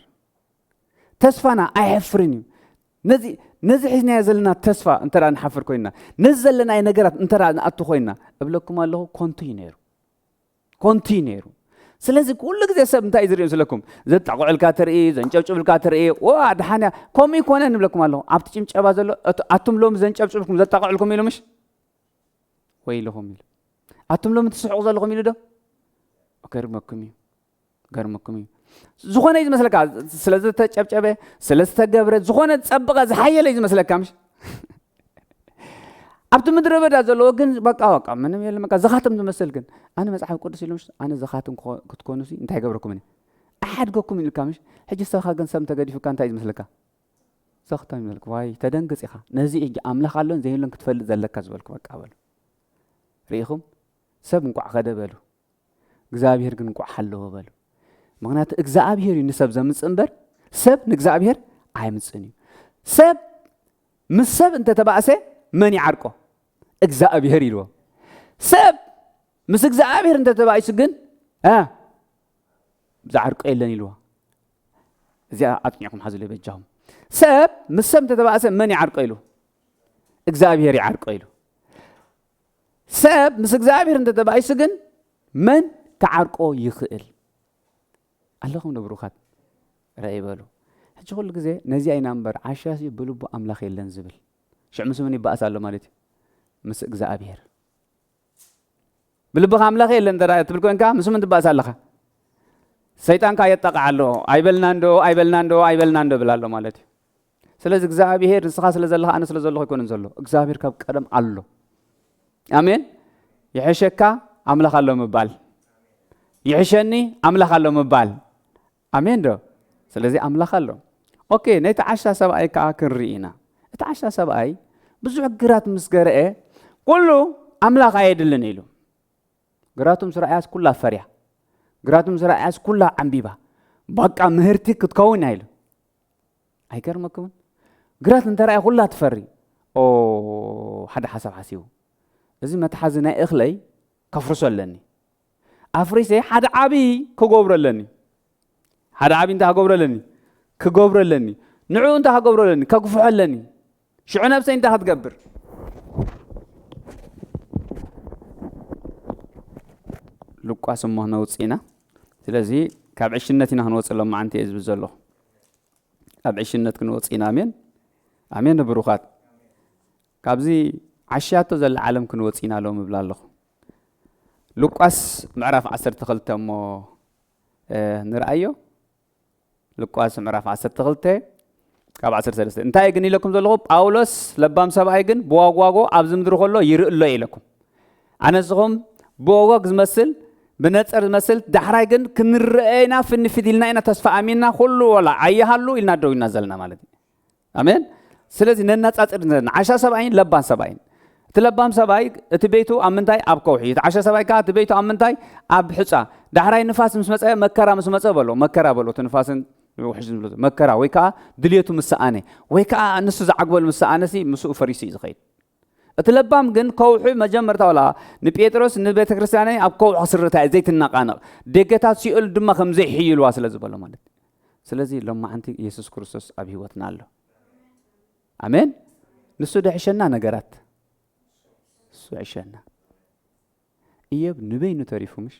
ተስፋና ኣይሕፍርን እዩ ነዚ ሒዝናዮ ዘለና ተስፋ እንተዳ ንሓፍር ኮይና ነዚ ዘለናይ ነገራት እንተዳ ንኣቱ ኮይና እብለኩም ኣለኹ ኮንቲ ነይሩ ስለዚ ኩሉ ግዜ ሰብ እንታይ ዝርኦም ስለኩም ዘጣቕዕልካ ትርኢ ዘንጨብጭብልካ ትርኢ ድሓንያ ከምኡ ይኮነን ንብለኩም ኣለኹ ኣብቲ ጭምጨባ ዘሎ ኣቱም ሎሚ ዘንጨብጭብልኩም ዘጣቕዕልኩም ኢሉ ምሽ ወይ ኢለኹም ኢሉ ኣቱም ሎሚ ትስሕቁ ዘለኹም ኢሉ ዶ ገርመኩም እዩ ዝኾነ እዩ ዝመስለካ ስለዝተጨብጨበ ስለዝተገብረ ዝኾነ ዝፀብቐ ዝሓየለ እዩ ዝመስለካ ምሽ ኣብቲ ምድረ በዳ ዘለዎ ግን በቃ ምንም የለ በቃ ዘኻትም ዝመስል ግን ኣነ መጽሓፍ ቅዱስ ኢሉ ምሽ ኣነ ዘኻትም ክትኮኑ ሲ እንታይ ገበረኩም እኔ ኣሓድገኩም ኢልካ ምሽ ሕጂ ሰብኻ ግን ሰብ ተገዲፉካ እንታይ ዝመስለካ ዘኽታም ይመስልክ ዋይ ተደንግፅ ኢኻ ነዚ ሕጂ ኣምላኽ ኣሎን ዘይብሎን ክትፈልጥ ዘለካ ዝበልኩ በቃ በሉ ርኢኹም ሰብ እንቋዕ ኸደ በሉ እግዚኣብሔር ግን እንቋዕ ኣለዎ በሉ ምክንያቱ እግዚኣብሔር እዩ ንሰብ ዘምፅእ እምበር ሰብ ንእግዚኣብሔር ኣይምፅን እዩ ሰብ ምስ ሰብ እንተተባእሰ መን ይዓርቆ እግዚአብሔር ይልዎ ሰብ ምስ እግዚአብሔር እንተተባይሱ ግን ዝዓርቆ የለን ይልዎ እዚኣ ኣጥቂዕኩም ሓዝሉ ይበጃሁም ሰብ ምስ ሰብ እንተተባእሰ መን ይዓርቆ ኢሉ እግዚአብሔር ይዓርቆ ኢሉ ሰብ ምስ እግዚአብሔር እንተተባይሱ ግን መን ክዓርቆ ይኽእል ኣለኹም ንብሩኻት ረአይ በሉ ሕጂ ኩሉ ግዜ ነዚ ኣይና እምበር ዓሻሲ ብልቡ ኣምላኽ የለን ዝብል ሽዕ ምስ ምን ይበኣስ ኣሎ ማለት እዩ ምስ እግዚአብሔር ብልብኻ ኣምላኽ የለን ትብል ኮይንካ ምስ ምን ትበኣስ ኣለኻ ሰይጣንካ የጠቃዕ ኣሎ ኣይበልና እንዶ ብል ኣሎ ማለት እዩ ስለዚ እግዚአብሔር ንስኻ ስለ ዘለኻ ኣነ ስለ ዘለኹ ይኮንን ዘሎ እግዚአብሔር ካብ ቀደም ኣሎ ኣሜን ይሕሸካ ኣምላኽ ኣሎ ምባል ይሕሸኒ ኣምላኽ ኣሎ ምባል ኣሜን ዶ ስለዚ ኣምላኽ ኣሎ ኦኬ ነቲ ዓሻ ሰብኣይ ከዓ ክንርኢና እቲ ዓሻ ሰብኣይ ብዙሕ ግራት ምስ ገርአ ኩሉ ኣምላኽ ኣየድልን ኢሉ ግራቱም ስራእያስ ኩላ ፈርያ ግራቱም ስራእያስ ኩላ ዓንቢባ በቃ ምህርቲ ክትከውን ኢሉ ኣይገርመኩም ግራት እንተራይ ኩላ ትፈሪ ሓደ ሓሳብ ሓሲቡ እዚ መትሓዚ ናይ እኽለይ ከፍርሰለኒ ኣፍሪሰ ሓደ ዓቢ ክገብረለኒ ሓደ ዓቢ እንታ ክገብረለኒ ንዑ እንታ ክገብረለኒ ከግፍሐለኒ ሽዑ ነብሰይ እንታ ክትገብር ሉቃስ እሞ ነውፅኢና ስለዚ ካብ ዕሽነት ኢና ክንወፅሎም ማዓንቲ እየ ዝብል ዘለኹ ካብ ዕሽነት ክንወፅ ኢና ኣሜን ንብሩኻት ካብዚ ዓሻቶ ዘለ ዓለም ክንወፅ ኢና ሎም ይብላ ኣለኹ ሉቃስ ምዕራፍ 12 እሞ ንርአዮ ሉቃስ ምዕራፍ 12 ካብ 13 እንታይ ግን ኢለኩም ዘለኹ ጳውሎስ ለባም ሰብኣይ ግን ብዋጓጎ ኣብዚ ምድሪ ከሎ ይርእሎ ኢለኩም ኣነ ዝኹም ብዋጓግ ዝመስል ብነፀር ዝመስል ዳሕራይ ግን ክንርአና ፍንፊት ኢልና ኢና ተስፋ ኣሚንና ኩሉ ወላ ዓያሃሉ ኢልና ደው ኢና ዘለና ማለት እዩ ኣሜን ስለዚ ነናፃፅር ዓሻ ሰብኣይን ለባም ሰብኣይን እቲ ለባም ሰብኣይ እቲ ቤቱ ኣብ ምንታይ ኣብ ከውሒ እቲ ዓሻ ሰብኣይ ከዓ እቲ ቤቱ ኣብ ምንታይ ኣብ ሕፃ ዳሕራይ ንፋስ ምስ መፀ መከራ ምስ መፀ በሎ መከራ በሎ እቲ ንፋስን ውሕጅ ዝብሎ መከራ ወይ ከዓ ድልየቱ ምስኣነ ወይ ከዓ ንሱ ዝዓግበሉ ምስኣነሲ ምስኡ ፈሪሱ እዩ ዝኸይድ እቲ ለባም ግን ከውሒ መጀመርታ ወላ ንጴጥሮስ ንቤተ ክርስቲያን ኣብ ከውሒ ክስርታ ዘይትናቃነቕ ደገታት ሲኦል ድማ ከም ዘይሕይልዋ ስለ ዝበሎ ማለት ስለዚ ሎማዓንቲ ኢየሱስ ክርስቶስ ኣብ ሂወትና ኣሎ ኣሜን ንሱ ደሕሸና ነገራት እሱ ዕሸና ኢዮብ ንበይኑ ተሪፉ ምሽ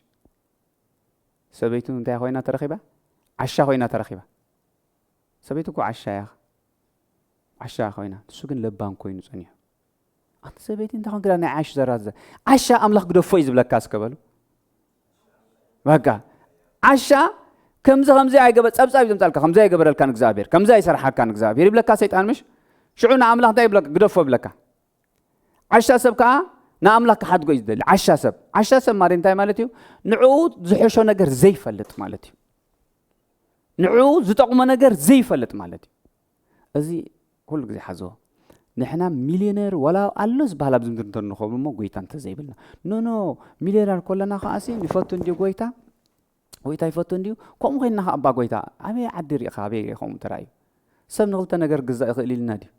ሰበይቱ እንታይ ኮይና ተረኺባ ዓሻ ኮይና ተረኺባ ሰበይቱ እኮ ዓሻ ኮይና ንሱ ግን ለባም ኮይኑ ፀኒሑ አንተ ሰበይቲ እንታይ ኮንክ ናይ ዓሽ ዘራዘ ዓሻ ኣምላኽ ግደፎ እዩ ዝብለካ ስከበሉ በቃ ዓሻ ከምዚ ኣይገበ ፀብፃብ ይምፃልካ ከምዚ ኣይገበረልካ ንእግዚኣብሔር ከምዚ ኣይሰርሓካ ንእግዚኣብሔር ይብለካ ሰይጣን ምሽ ሽዑ ንኣምላኽ እንታይ ይብለካ ግደፎ ይብለካ ዓሻ ሰብ ከዓ ንኣምላኽ ክሓድጎ እዩ ዝደሊ ዓሻ ሰብ ማለት እንታይ ማለት እዩ ንዕኡ ዝሕሾ ነገር ዘይፈልጥ ማለት እዩ ንዕኡ ዝጠቕሞ ነገር ዘይፈልጥ ማለት እዩ እዚ ኩሉ ግዜ ሓዝዎ ንሕና ሚልዮነር ወላ ኣሎ ዝበሃል ኣብዚ ምድሪ እንተንኸብሉ እሞ ጎይታ እንተዘይብልና ኖ ሚልዮነር ኮለና ከኣሲ ይፈቱ እንድዩ ጎይታ ይፈቱ እንድዩ ከምኡ ኮይንና ኣባ ጎይታ ኣበይ ዓዲ ሪኢኻ ኣበይ ከምኡ ተራእዩ ሰብ ንኽልተ ነገር ግዛእ ይኽእል ኢልና ድዩ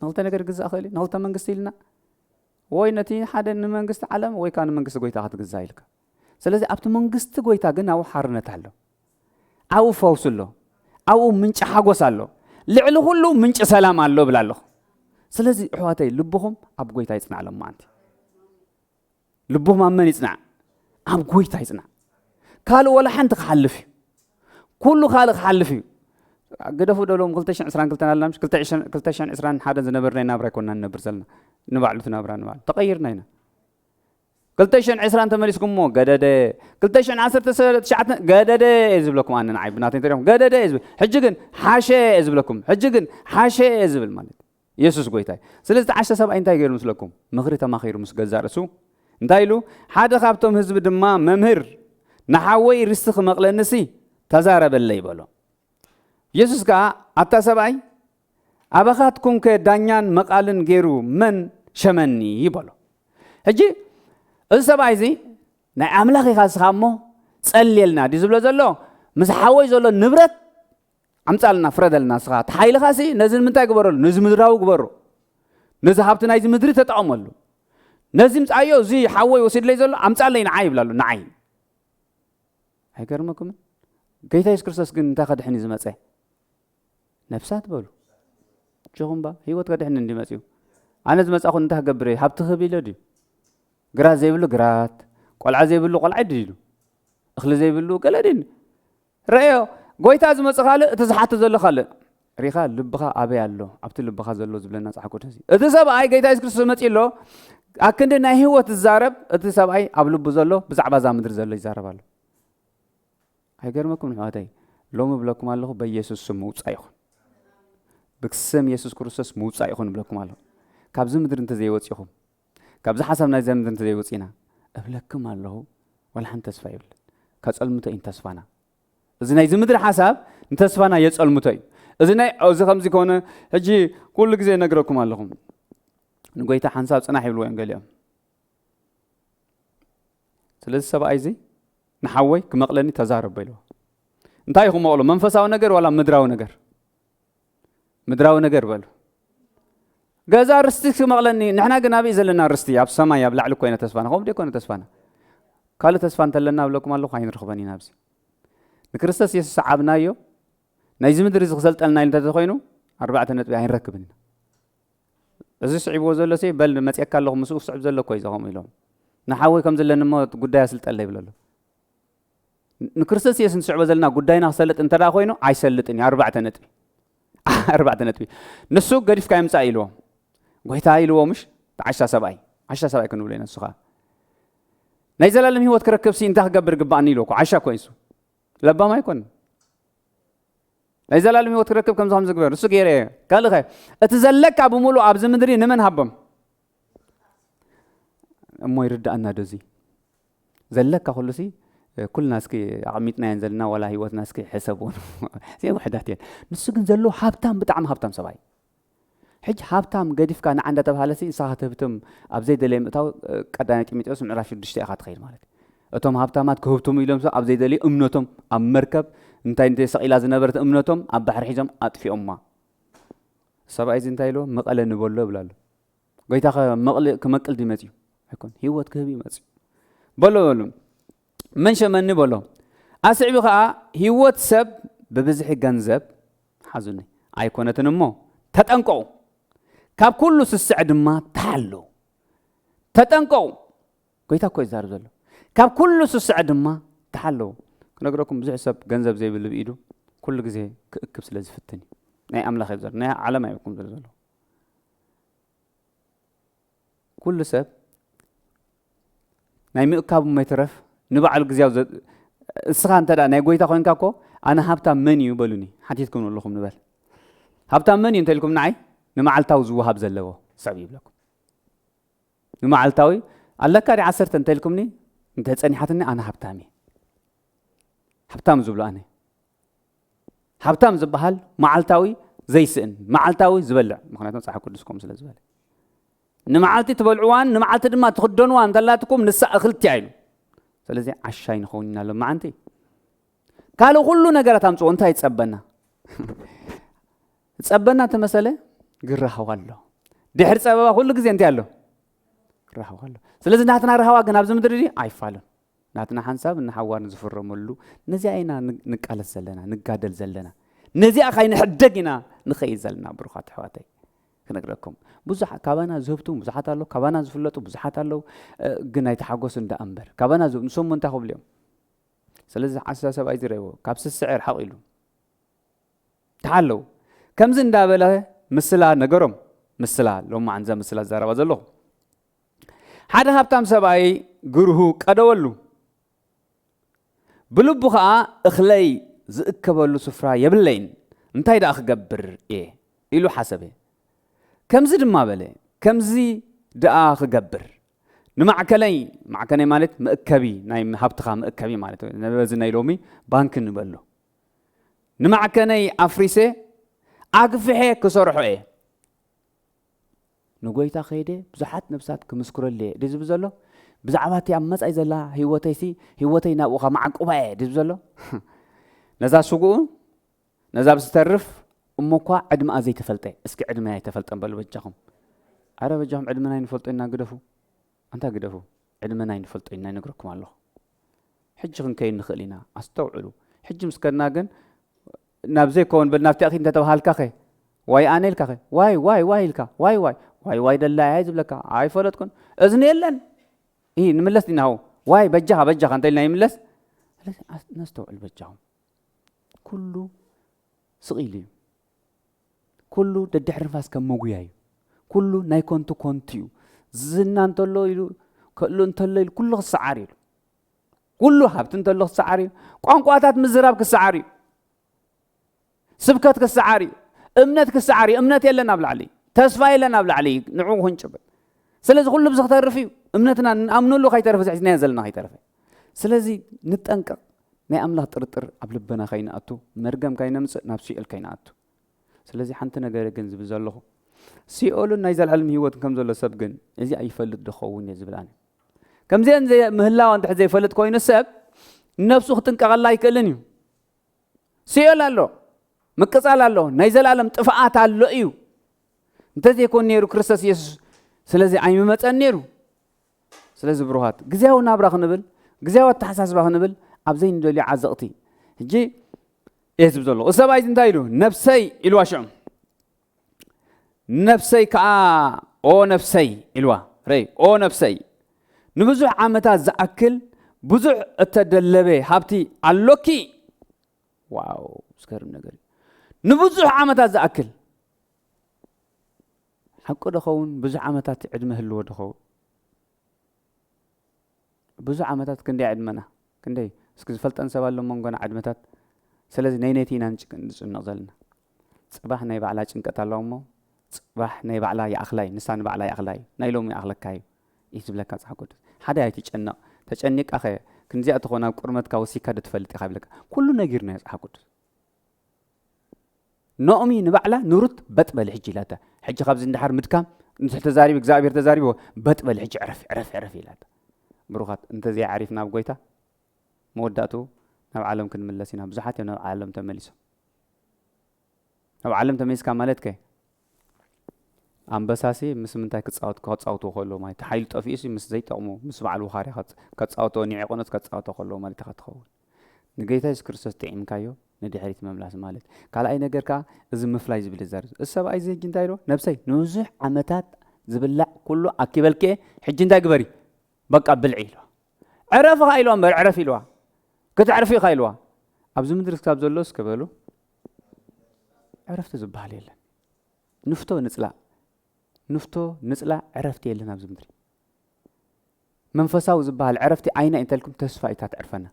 ንኽልተ ነገር ግዛእ ይኽእል ንኽልተ መንግስቲ ኢልና ወይ ነቲ ሓደ ንመንግስቲ ዓለም ወይ ከዓ ንመንግስቲ ጎይታ ክትግዛእ ኢልካ ስለዚ ኣብቲ መንግስቲ ጎይታ ግን ኣብኡ ሓርነት ኣሎ ኣብኡ ፈውስ ኣሎ ኣብኡ ምንጭ ሓጎስ ኣሎ ልዕሊ ኩሉ ምንጭ ሰላም ኣሎ ብላ ኣለኹ ስለዚ ኣሕዋተይ ልብኹም ኣብ ጎይታ ይጽናዕ ሎም ማዓንቲ ልብኹም ኣብ መን ይጽናዕ ኣብ ጎይታ ይጽናዕ ካልእ ወላ ሓንቲ ክሓልፍ እዩ ኩሉ ካልእ ክሓልፍ እዩ ገደፉ ደሎም 2022 ኣለና ምሽ 2021 ዝነበርና ናብራ ይኮንና ንነብር ዘለና ንባዕሉ ትናብራ ንባዕሉ ተቐይርና ኢና 2020 ተመሊስኩም ሞ ገደደ 2019 ገደደ ዝብለኩም ኣነ ንዓይ ብናተይ ተሪኹም ገደደ ዝብል ሕጂ ግን ሓሸ ዝብለኩም ሕጂ ግን ሓሸ ዝብል ማለት ኢየሱስ ጎይታይ ስለዚ ዓሸ ሰብኣይ እንታይ ገይሩ ምስለኩም ምኽሪ ተማኺሩ ምስ ገዛ ርእሱ እንታይ ኢሉ ሓደ ካብቶም ህዝቢ ድማ መምህር ንሓወይ ርስቲ ክመቕለንሲ ተዛረበለ ይበሎ ኢየሱስ ከዓ ኣታ ሰብኣይ ኣባኻትኩም ከ ዳኛን መቃልን ገይሩ መን ሸመኒ ይበሎ ሕጂ እዚ ሰብኣይ እዚ ናይ ኣምላኽ ኢኻ ንስኻ እሞ ጸልየልና ድዩ ዝብሎ ዘሎ ምስ ሓወይ ዘሎ ንብረት ኣምፃልና ፍረደልና ንስኻ ተሓይልኻ ሲ ነዚ ንምንታይ ግበረሉ ነዚ ምድራዊ ግበሮ ነዚ ሃብቲ ናይዚ ምድሪ ተጠቐመሉ ነዚ ምፃዮ እዚ ሓወይ ወሲድለይ ዘሎ ኣምፃለይ ንዓይ ይብላሉ ንዓይ ኣይገርመኩምን ጌታ ኢየሱስ ክርስቶስ ግን እንታይ ከድሕን እዩ ዝመፀ ነፍሳት በሉ ጆኹምባ ሂወት ከድሕን እንዲ መፅዩ ኣነ ዝመፃኹ እንታይ ክገብር እየ ሃብቲ ክህብ ኢሎ ድዩ ግራት ዘይብሉ ግራት ቆልዓ ዘይብሉ ቆልዓ ድሉ እኽሊ ዘይብሉ ገለ ድን ረአዮ ጎይታ ዝመፅእ ካልእ እቲ ዝሓተ ዘሎ ካልእ ሪኻ ልብኻ ኣበይ ኣሎ ኣብቲ ልብኻ ዘሎ ዝብለና መፅሓፍ ቅዱስ እቲ ሰብኣይ ጌታ ኢየሱስ ክርስቶስ መፂ ኣሎ ኣብ ክንዲ ናይ ሂወት ዝዛረብ እቲ ሰብኣይ ኣብ ልቡ ዘሎ ብዛዕባ እዛ ምድሪ ዘሎ ይዛረብ ኣሎ ኣይገርመኩም ንሕዋተይ ሎሚ ብለኩም ኣለኹ በኢየሱስ ስም ምውፃእ ይኹን ብስም ኢየሱስ ክርስቶስ ምውፃእ ይኹን ብለኩም ኣለኹ ካብዚ ምድሪ እንተዘይወፂኹም ካብዚ ሓሳብ ናይ ዘምድር እንተዘይወፂና እብለክም ኣለኹ ወላ ሓንቲ ተስፋ ይብለን ከፀልሙቶ እዩ ተስፋና እዚ ናይዚ ምድሪ ሓሳብ እንተስፋና የፀልሙቶ እዩ እዚ ከምዚ ከሆነ ሕጂ ኩሉ ግዜ ነግረኩም ኣለኹም ንጎይታ ሓንሳብ ፅናሕ ይብልዎ እዮም ገሊኦም ስለዚ ሰብኣይ እዚ ንሓወይ ክመቕለኒ ተዛረበ ኢልዎ እንታይ ክመቕሎ መንፈሳዊ ነገር ወላ ምድራዊ ነገር مدراو نجر بلو جزا رستي مغلني نحنا قلنا بيزلنا رستي أب سما يا بلع لكوينة تسفانا هم دي كوينة تسفانا قالوا تسفان تلنا ولكم الله خاين رخباني نابسي نكرستس يسوع عبنا يو نايزم دريز غزلت لنا أنت تخوينه 4 نت بعين ركبنا إذا صعب وزلا سي بل ما تأكل لهم مسوق صعب زلا كويس هم يلهم نحاول كم زلنا ما قداي سلت الله يبلله نكرستس يسوع صعب زلنا قداينا سلت أنت لا خوينه عاي سلتني 4 نت 4 نت نسوق قريف كايم سايلوه وهي لو مش 10 7 كانوا لنا السخاء نيزل لهم هو تكركب سي انت قبر قباني لوكو 10 كويسو لبا ما يكون نيزل لهم هو تكركب كم زعم زغبر سو غيره قال له اتزلك ابو مولو ابز مدري نمن حبم امو يرد انا دزي زلك خلصي كل ناس كي عميتنا ينزلنا ولا هيوت ناس كي حسبون زي وحداتين نسو كن زلو حبتام بتعم حبتام سباي حج حابتام قديف كان عنده تبهالسي صاحته بتم أبزي دليم تاو قدانة كمية أسمع عرف الدشتي أخذ خير مالك أتوم حابتامات كهبتم يلهم سو أبزي دلي أمنتهم أم مركب أنت سقيل زنبرت أمنتهم أب بحر حجم أطفي أمه سبع إذن تايلو مقلة نبولو بلالو قيت أخا مقلة كمقل دي ماتيو يكون هيوت كهبي ماتيو بلو من شمن نبولو أسعبي خا هيوت سب ببزح جنزب حزني أيقونة نمو تتنقو كاب كله سسعد ما تعلو تتنقو قيتا كويس دار زلو كاب كله سسعد ما تعلو نقولكم بزح سب جنزب زي باللي بإيده كل جزء كبس لازم فتني ناي أملا خيبزر ناي على ما يكون زلزله كل سب ناي مئكاب ما يترف نبع الجزء السخان ترى ناي قيتا خوين كاكو أنا هبتا منيو بلوني حتيتكم والله نبال هبتا منيو انت لكم نعي نمعلتاوي زوهاب زلوا صعيب لكم نمعلتاوي الله كاري عصرت انت لكمني انت تصني حتني انا حبتام زبلو انا حبتام زبحال معلتاوي زي سن معلتاوي زبلع مخناتنا صح قدسكم سلا زبل نمعلتي تبلعوان نمعلت دما تخدنوان دلاتكم نسا اخلتي عيلو ስለዚህ አሻይ ነው ሆኛለሁ ማንቴ ካለ ሁሉ ነገር ታምጾ እንታይ ጸበና ተመሰለ ግራሃዋለሁ ድሕር ጸበባ ሁሉ ጊዜ እንት ያለው ግራሃዋለሁ ስለዚህ ናትና ረሃዋ ግን አብዝ ምድር ዲ አይፋለም ናትና ሐንሳብ እና ሐዋርን ዝፈረመሉ ነዚህ አይና ንቃለስ ዘለና ንጋደል ዘለና ነዚህ አኻይን ሕደግና ንኸይዘልና ብሩኻት ሕዋተይ ክነግረኩም ብዙሕ ካባና ዝህብቱም ብዙሓት አለው ካባና ዝፍለጡ ብዙሓት አለው ግን አይተሐጎስ እንደ አንበር ካባና ዝብ ንሶም እንታ ኸብልዮም ስለዚህ አሳሰብ አይዝረይዎ ካብስ ስዕር ሓቂሉ ታለው ከምዝ እንዳበለ ምስላ ነገሮም ምስላ ሎማ አንዛ ምስላ ዘራባ ዘሎ ሓደ ሃብታም ሰብኣይ ግሩሁ ቀደወሉ ብልቡ ኸኣ እኽለይ ዝእከበሉ ስፍራ የብለይን እንታይ ዳ ክገብር እየ ኢሉ ሓሰበ ከምዚ ድማ በለ ከምዚ ደኣ ክገብር ንማዕከለይ ማዕከለይ ማለት መእከቢ ናይ ሃብትኻ መእከቢ ማለት ነበዚ ናይ ሎሚ ባንክ ንበሎ ንማዕከለይ ኣፍሪሴ ኣግፍሐ ክሰርሖ እየ ንጎይታ ኸይደ ብዙሓት ነብሳት ክምስክረለ ድዝብ ዘሎ ብዛዕባቲ ኣብ መጻኢ ዘላ ህይወተይሲ ህይወተይ ናብኡኻ ማዕቁባ እየ ድዝብ ዘሎ ነዛ ስጉኡ ነዛ ብዝተርፍ እሞኳ ዕድማ ዘይተፈልጠ እስኪ ዕድመ ኣይተፈልጠን በሉ በጃኹም ኣረ በጃኹም ዕድመ ናይ ንፈልጦ ኢና ግደፉ አንታ ግደፉ ዕድመ ናይ ንፈልጦ ኢና ንግረኩም ኣለኹ ሕጂ ክንከይ ንኽእል ኢና ኣስተውዕሉ ሕጂ ምስከድና ግን ናብ ዘይኮን በል ናብቲ ኣኺ እንተተባሃልካ ኸ ዋይ ኣነ ኢልካ ኸ ዋይ ኢልካ ዋይ ደላ ኣይ ዝብለካ ኣይፈለጥኩን እዝኒ የለን ይህ ንምለስ ዲናሁ ዋይ በጃኻ እንተ ኢልና ይምለስ ነስተውዕል በጃኹም ኩሉ ስቒል እዩ ኩሉ ደድሕሪ ንፋስ ከም መጉያ እዩ ኩሉ ናይ ኮንቱ እዩ ዝና እንተሎ ኢሉ ከሎ እንተሎ ኢሉ ኩሉ ክሰዓር ኢሉ ኩሉ ሃብቲ እንተሎ ክሰዓር እዩ ቋንቋታት ምዝራብ ክሰዓር እዩ ስብከት ክሰዓር እዩ እምነት ክሰዓር እዩ እምነት የለን ኣብ ላዕሊ ተስፋ የለን ኣብ ላዕሊ ንዕኡ ክንጭበጥ ስለዚ ኩሉ ብዚ ክተርፍ እዩ እምነትና ንኣምነሉ ከይተረፈ ዝሕዝና ዘለና ከይተረፈ ስለዚ ንጠንቀቕ ናይ ኣምላኽ ጥርጥር ኣብ ልበና ከይንኣቱ መርገም ከይነምፅእ ናብ ሲኦል ከይንኣቱ ስለዚ ሓንቲ ነገር ግን ዝብል ዘለኹ ሲኦልን ናይ ዘለዓለም ህይወትን ከም ዘሎ ሰብ ግን እዚ ኣይፈልጥ ድኸውን እየ ዝብላኒ ከምዚአን ምህላዋ እንድሕር ዘይፈልጥ ኮይኑ ሰብ ነብሱ ክጥንቀቐላ ኣይክእልን እዩ ሲኦል ኣሎ مقصال الله ناي زلالم طفعات الله እዩ እንተዚ يكون ነይሩ ክርስቶስ ኢየሱስ ስለዚ ኣይመመፀን ነይሩ ስለዚ ብሩሃት ግዜያዊ ናብራ ክንብል ግዜያዊ ተሓሳስባ ክንብል ኣብዘይ ንደልዩ ዓዘቕቲ ሕጂ እየዝብ ዘሎ ሰብኣይ እንታይ ኢሉ ነፍሰይ ኢልዋ ሽዑ ነፍሰይ ከዓ ኦ ነፍሰይ ኢልዋ ረይ ኦ ነፍሰይ ንብዙሕ ዓመታት ዝኣክል ብዙሕ እተደለበ ሃብቲ ኣሎኪ ዋው ስከርም ነገር ንብዙሕ ዓመታት ዝኣክል حق دخون بزح عمتات عدمه هلو دخون بزح عمتات كندي عدمنا كندي اسكز فلتن سبالو منغنا عدمتات سلازي نينيتي نغزلنا صباح ناي بعلا ጭንቀት አለውሞ صباح ناي بعلا يا اخلاي نسان بعلا يا اخلاي نايلوم يا اخلكاي يزبلك صحقود حدا يتጨነቅ ተጨንቅ አኸ ክንዚያ ተኾና ቁርመትካ ወሲካ ደትፈልጥ ይኻብለካ ኩሉ ነገርና ያጽሐቁድ نؤمي نبعلا نورت بتبل حجي لاتا حجي خبز اندحر مدكام انت تزاريب اكزابير تزاريبه بتبل حجي عرف لاتا بروخات انت زي عارفنا بقويتا موداتو نب عالم كن ملسينا بزحات نب عالم تملسو نب عالم تملس كمالت كي أمبساسي مس منتاي كتصاوت كتصاوتو خلو ماي تحيل طفيسي مس زي تقمو مس بعلو خاري خط كتصاوتو نيعقونت كتصاوتو خلو مالي تخطخو نجيتا كريستوس تعيم كايو ندي حريت مملاس مالت قال اي ነገር ካ እዚ مفلاي ዝብል ዘርዝ السبعي زي جنتايرو نفسي نوزح عمتات زبلع كله اكيبلك حج انت غبري بقى بلعي له عرف خايلو امبر عرف يلوا كتعرفي خايلوا ابز مدرس كتاب زلوس كبلو عرفت زبال يله نفتو نصلا عرفت يلنا ابز مدري منفساو زبال عرفتي اين انت لكم تسفايتا تعرفنا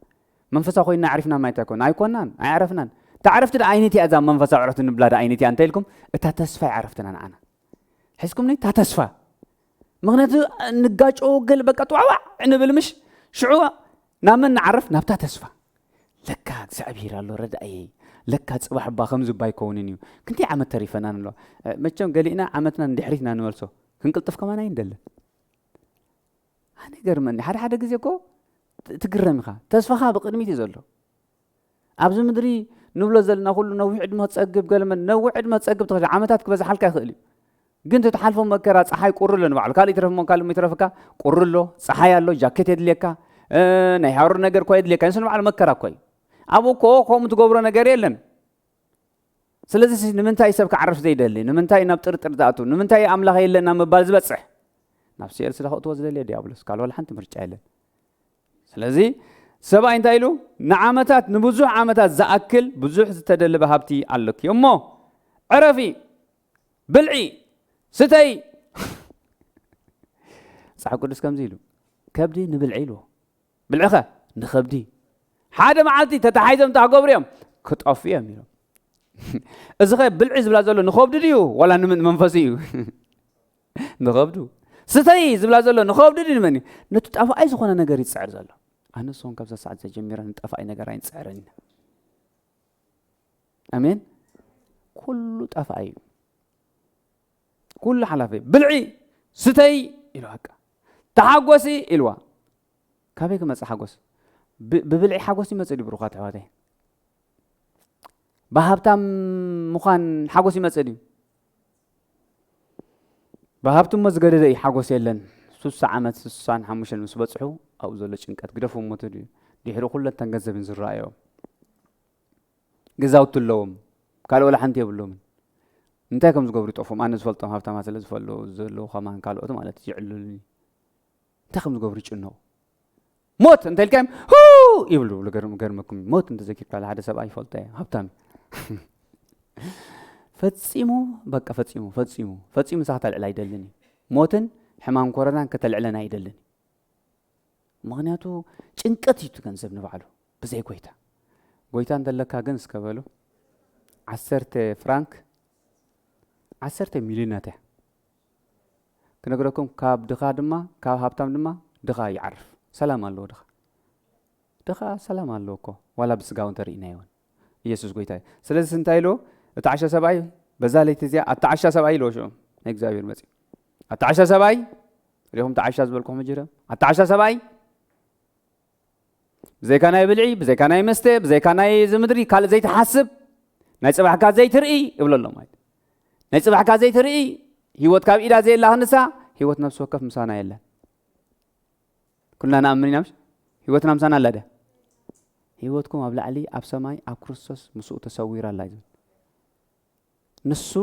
منفسا خوينا عرفنا ما يتكون ايكونان عرفنا تعرفت عينتي اذا منفسا عرفت بلاد عينتي انت لكم اتا تسفى عرفتنا انا حسكم ني تا تسفى مغنيت نقاچو قل بقى طوعوا نبل مش شعو نامن نعرف نبتا تسفى لك اغزابير الله رداي لك صباح با خمز باي كوننيو كنتي عمت تريفنا نلو مچم قلينا عمتنا ندحريتنا نولسو كنقلطف كمان يندل انا غرمني حد غزيكو تقرمخا تسفخا بقدميت يزلو ابز مدري نبلو زلنا كله نوع عدمه تصقب قال من نوع عدمه تصقب تخرج عمتات كبز حالك يخلي كنت تحالفو مكرا صحاي قرلو نبعل قال يترف من قال ميترفكا قرلو صحاي يالو جاكيت يدليكا ناي حور ነገር ኮይ يدليكا انسن بعل مكرا كوي ابو كوم تغبرو ነገር የለን ስለዚህ ንምንታይ ሰብካ عرف ዘይደሊ ንምንታይ ናብ ጥርጥር ዛቱ ንምንታይ አምላኽ የለና መባል ዝበጽሕ ናፍሲ የር ስለኸውት ወዝደል ዲያብሎስ ቃል ወላ ሓንቲ ምርጫ የለን ስለዚህ ሰብኣይ እንታይ ኢሉ ንዓመታት ንብዙሕ ዓመታት ዝኣክል ብዙሕ ዝተደለበ ሃብቲ ኣለክ እሞ ዕረፊ ብልዒ ስተይ صح ቅዱስ ከምዚ ኢሉ ከብዲ ንብልዒ ኢሉ ብልዕኸ ንኸብዲ ሓደ መዓልቲ ተታሓይዞም ታገብርዮም ክጠፍ እዮም ኢሎም እዚ ኸ ብልዒ ዝብላ ዘሎ ንኸብዲ ድዩ ወላ ንመንፈሲ እዩ ንኸብዱ ስተይ ዝብላ ዘሎ ንኸብዲ ድዩ ንመን ነቲ ጣፋኣይ ዝኾነ ነገር ይፅዕር ዘሎ أنا صون كبسة ساعة جميرة نتقفى أي نجارين سعرين أمين كل تقفى كل حلفة بلعي ستي إلوهك تحقوسي إلوا كافيك ما تحقوس ببلعي حقوسي ما تسدي بروقات عواتي بهابتام مخان حقوسي ما تسدي بهابتم مزجر ذي حقوسي لن سوس عمت سوسان حموش المسبوعه أو زول شنكات قدفوا متدي ديحرو كل تنجذب من زراعيو جزاوت اللوم قالوا ولا حنتي بلوم انت كم زقبري طفهم أنا زفلتهم هفتا ما سلز فلو زلوا خمان قالوا أتم على تجعلوا انت كم زقبري شنو موت انت الكام هو يبلو لقرمكم موت انت زكيت على هذا سبعي فلتاه هفتام فتسيمو بقى فتسيمو ساعة العلاج دلني موتن حمام كورونا كتلعلنا يدلني مغنياتو ጭንቀት ገንዘብ ንባዕሉ በዘይ ጎይታ እንደለካ ግን እስከበሉ 10 ፍራንክ 10 ሚሊዮናት ከነገረኩም ካብ ድኻ ድማ ካብ ሃብታም ድማ ድኻ ይዓርፍ ሰላም አለው ድኻ ሰላም አለው እኮ ዋላ ብስጋው እንተሪና ይሆን ኢየሱስ ጎይታ ስለዚህ እንታይሎ እታዓሸ ሰብአይ በዛ ላይ ተዚያ አታዓሸ ሰብአይ ሎሾ እግዚአብሔር መጽ አታዓሸ ሰብአይ ለሁም ታዓሸ ዝበልኩም መጀረ አታዓሸ ሰብአይ زي كان يبلعي بزي كان يمستي بزي كان يزمدري قال زي تحسب ናይ ጽባሕካ ዘይትርኢ ይብለሎ ማለት ናይ ጽባሕካ ዘይትርኢ ህይወት ካብ ኢዳ ዘየላ ክንሳ ህይወት ነፍስ ወከፍ ምሳና የለን ኩልና ንኣምን ኢና ህይወትና ምሳና ኣላ ደ ህይወትኩም ኣብ ላዕሊ ኣብ ሰማይ ኣብ ክርስቶስ ምስኡ ተሰዊራ ኣላ እዩ ንሱ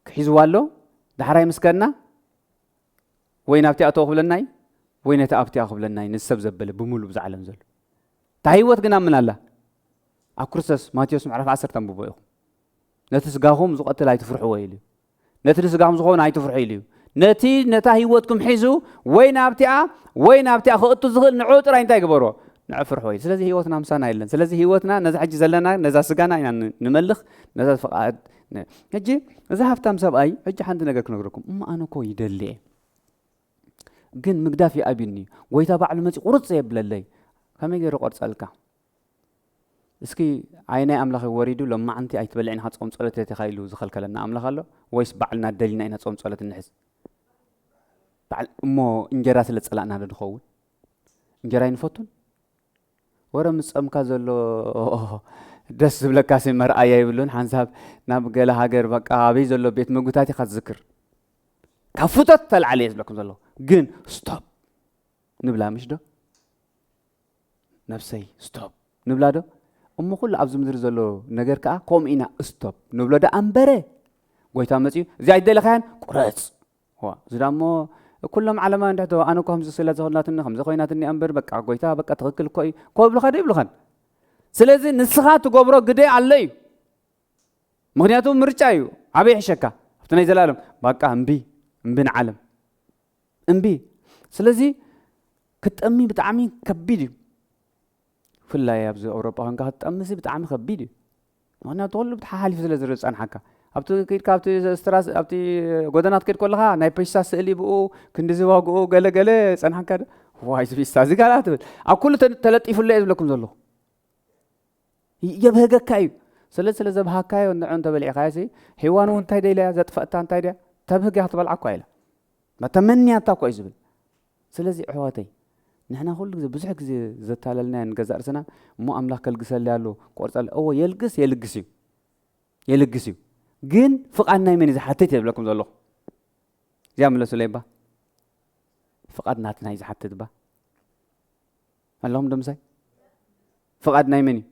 ክሒዝዋሎ ዳሕራይ ምስከና ወይ ናብቲ ኣተው ክብለናይ ወይ ነቲ ኣብቲ ክብለናይ ንሰብ ዘበለ ብሙሉ ብዛዕለም ዘሎ ታ ህይወት ግን ኣምን ኣላ ኣብ ክርስቶስ ማቴዎስ ምዕራፍ 10 ተንብቦ ኢኹም ነቲ ስጋኹም ዝቐትል ኣይትፍርሕዎ ኢሉ ነቲ ስጋኹም ዝኾነ ኣይትፍርሑ ኢሉ ነቲ ነታ ህይወትኩም ሒዙ ወይ ናብቲኣ ወይ ናብቲኣ ክእቱ ዝኽእል ንዑ ጥራይ እንታይ ግበርዎ ንዕፍርሖ ኢሉ ስለዚ ህይወትና ምሳና የለን ስለዚ ህይወትና ነዛ ሕጂ ዘለና ነዛ ስጋና ኢና ንመልኽ ነዛ ፍቓድ ሕጂ እዛ ሃብታም ሰብኣይ ሕጂ ሓንቲ ነገር ክነግረኩም ኣነ እኮ ይደሊ እየ ግን ምግዳፍ ይኣብኒ ጎይታ ባዕሉ መፂ ቁርፅ የብለለይ ከመይ ገይሩ ቆርፀልካ እስኪ ዓይናይ ኣምላኽ ወሪዱ ሎማዓንቲ ኣይትበልዕን ኢኻ ጾም ጸሎት ተኻይሉ ዝኸልከለና ኣምላኽ ኣሎ ወይስ ባዕልና ደሊና ኢና ጾም ጸሎት እንሕዝ ባዕል እሞ እንጀራ ስለ ጸላእና ንኸውን እንጀራ ይንፈቱን ወረ ምጸምካ ዘሎ ደስ ዝብለካ ሲ መርኣያ ይብሉን ሓንሳብ ናብ ገለ ሃገር በቃ ኣበይ ዘሎ ቤት ምግብታት ኢኻ ትዝክር ካብ ፍቶት ተላዕለ እየ ዝብለኩም ዘሎ ግን ስቶፕ ንብላ ምሽ ዶ ነፍሰይ ስቶፕ ንብላ ዶ እሞ ኩሉ ኣብዚ ምድሪ ዘሎ ነገር ከዓ ከምኡ ኢና ስቶፕ ንብሎ ዳ ኣንበረ ጎይታ መፅዩ እዚ ኣይደለኻያን ቁረፅ እዚ ዳ እሞ ኩሎም ዓለማ እንድሕቶ ኣነ እኮ ከምዚ ስለ ዝኾናትኒ ከምዚ ኮይናትኒ ኣንበር በቃ ጎይታ በቃ ትኽክል እኮ እዩ ኮ ይብልኻ ዶ ይብልኻን ስለዚ ንስኻ ትገብሮ ግደ ኣሎ እዩ ምክንያቱ ምርጫ እዩ ዓበይ ሕሸካ ኣብቲ ናይ ዘላለም በቃ እምቢ ንዓለም እምቢ ስለዚ ክትጠሚ ብጣዕሚ ከቢድ እዩ ፍላይ ኣብዚ ኣውሮፓ ኮንካ ክትጠምሲ ብጣዕሚ ከቢድ እዩ ምክንያቱ ኩሉ ብተሓሓሊፉ ስለ ዝርእ ፀንሓካ ኣብቲ ከይድካ ኣብቲ ስትራስ ኣብቲ ጎደናት ከይድ ከለኻ ናይ ፔሳ ስእሊ ብኡ ክንዲ ዝዋግኡ ገለገለ ፀንሓካ ዋይ ፔሳ እዚ ጋላ ትብል ኣብ ኩሉ ተለጢፉለ እየ ዝብለኩም ዘለኹ የብህገካ እዩ ስለ ዘብሃካዮ ንዑ እንተበሊዕካዮ ሲ ሒዋን እውን እንታይ ደኢለያ ዘጥፈእታ እንታይ ድያ ተብህግ እያ ክትበልዓ እኳ ኢላ ተመንያታ እኳ እዩ ዝብል ስለዚ ኣሕዋተይ ንሕና ኩሉ ግዜ ብዙሕ ግዜ ዘታለልና ንገዛ ርእስና እሞ ኣምላኽ ከልግሰሊ ኣሎ ቆርፀለ እዎ የልግስ እዩ ግን ፍቓድ ናይ መን እዩ ዝሓትት የብለኩም ዘለኹ እዚኣ መለሱለይ ባ ፍቓድ ናትና እዩ ዝሓትት ባ ኣለኹም ዶ ምሳይ ፍቓድ ናይ መን እዩ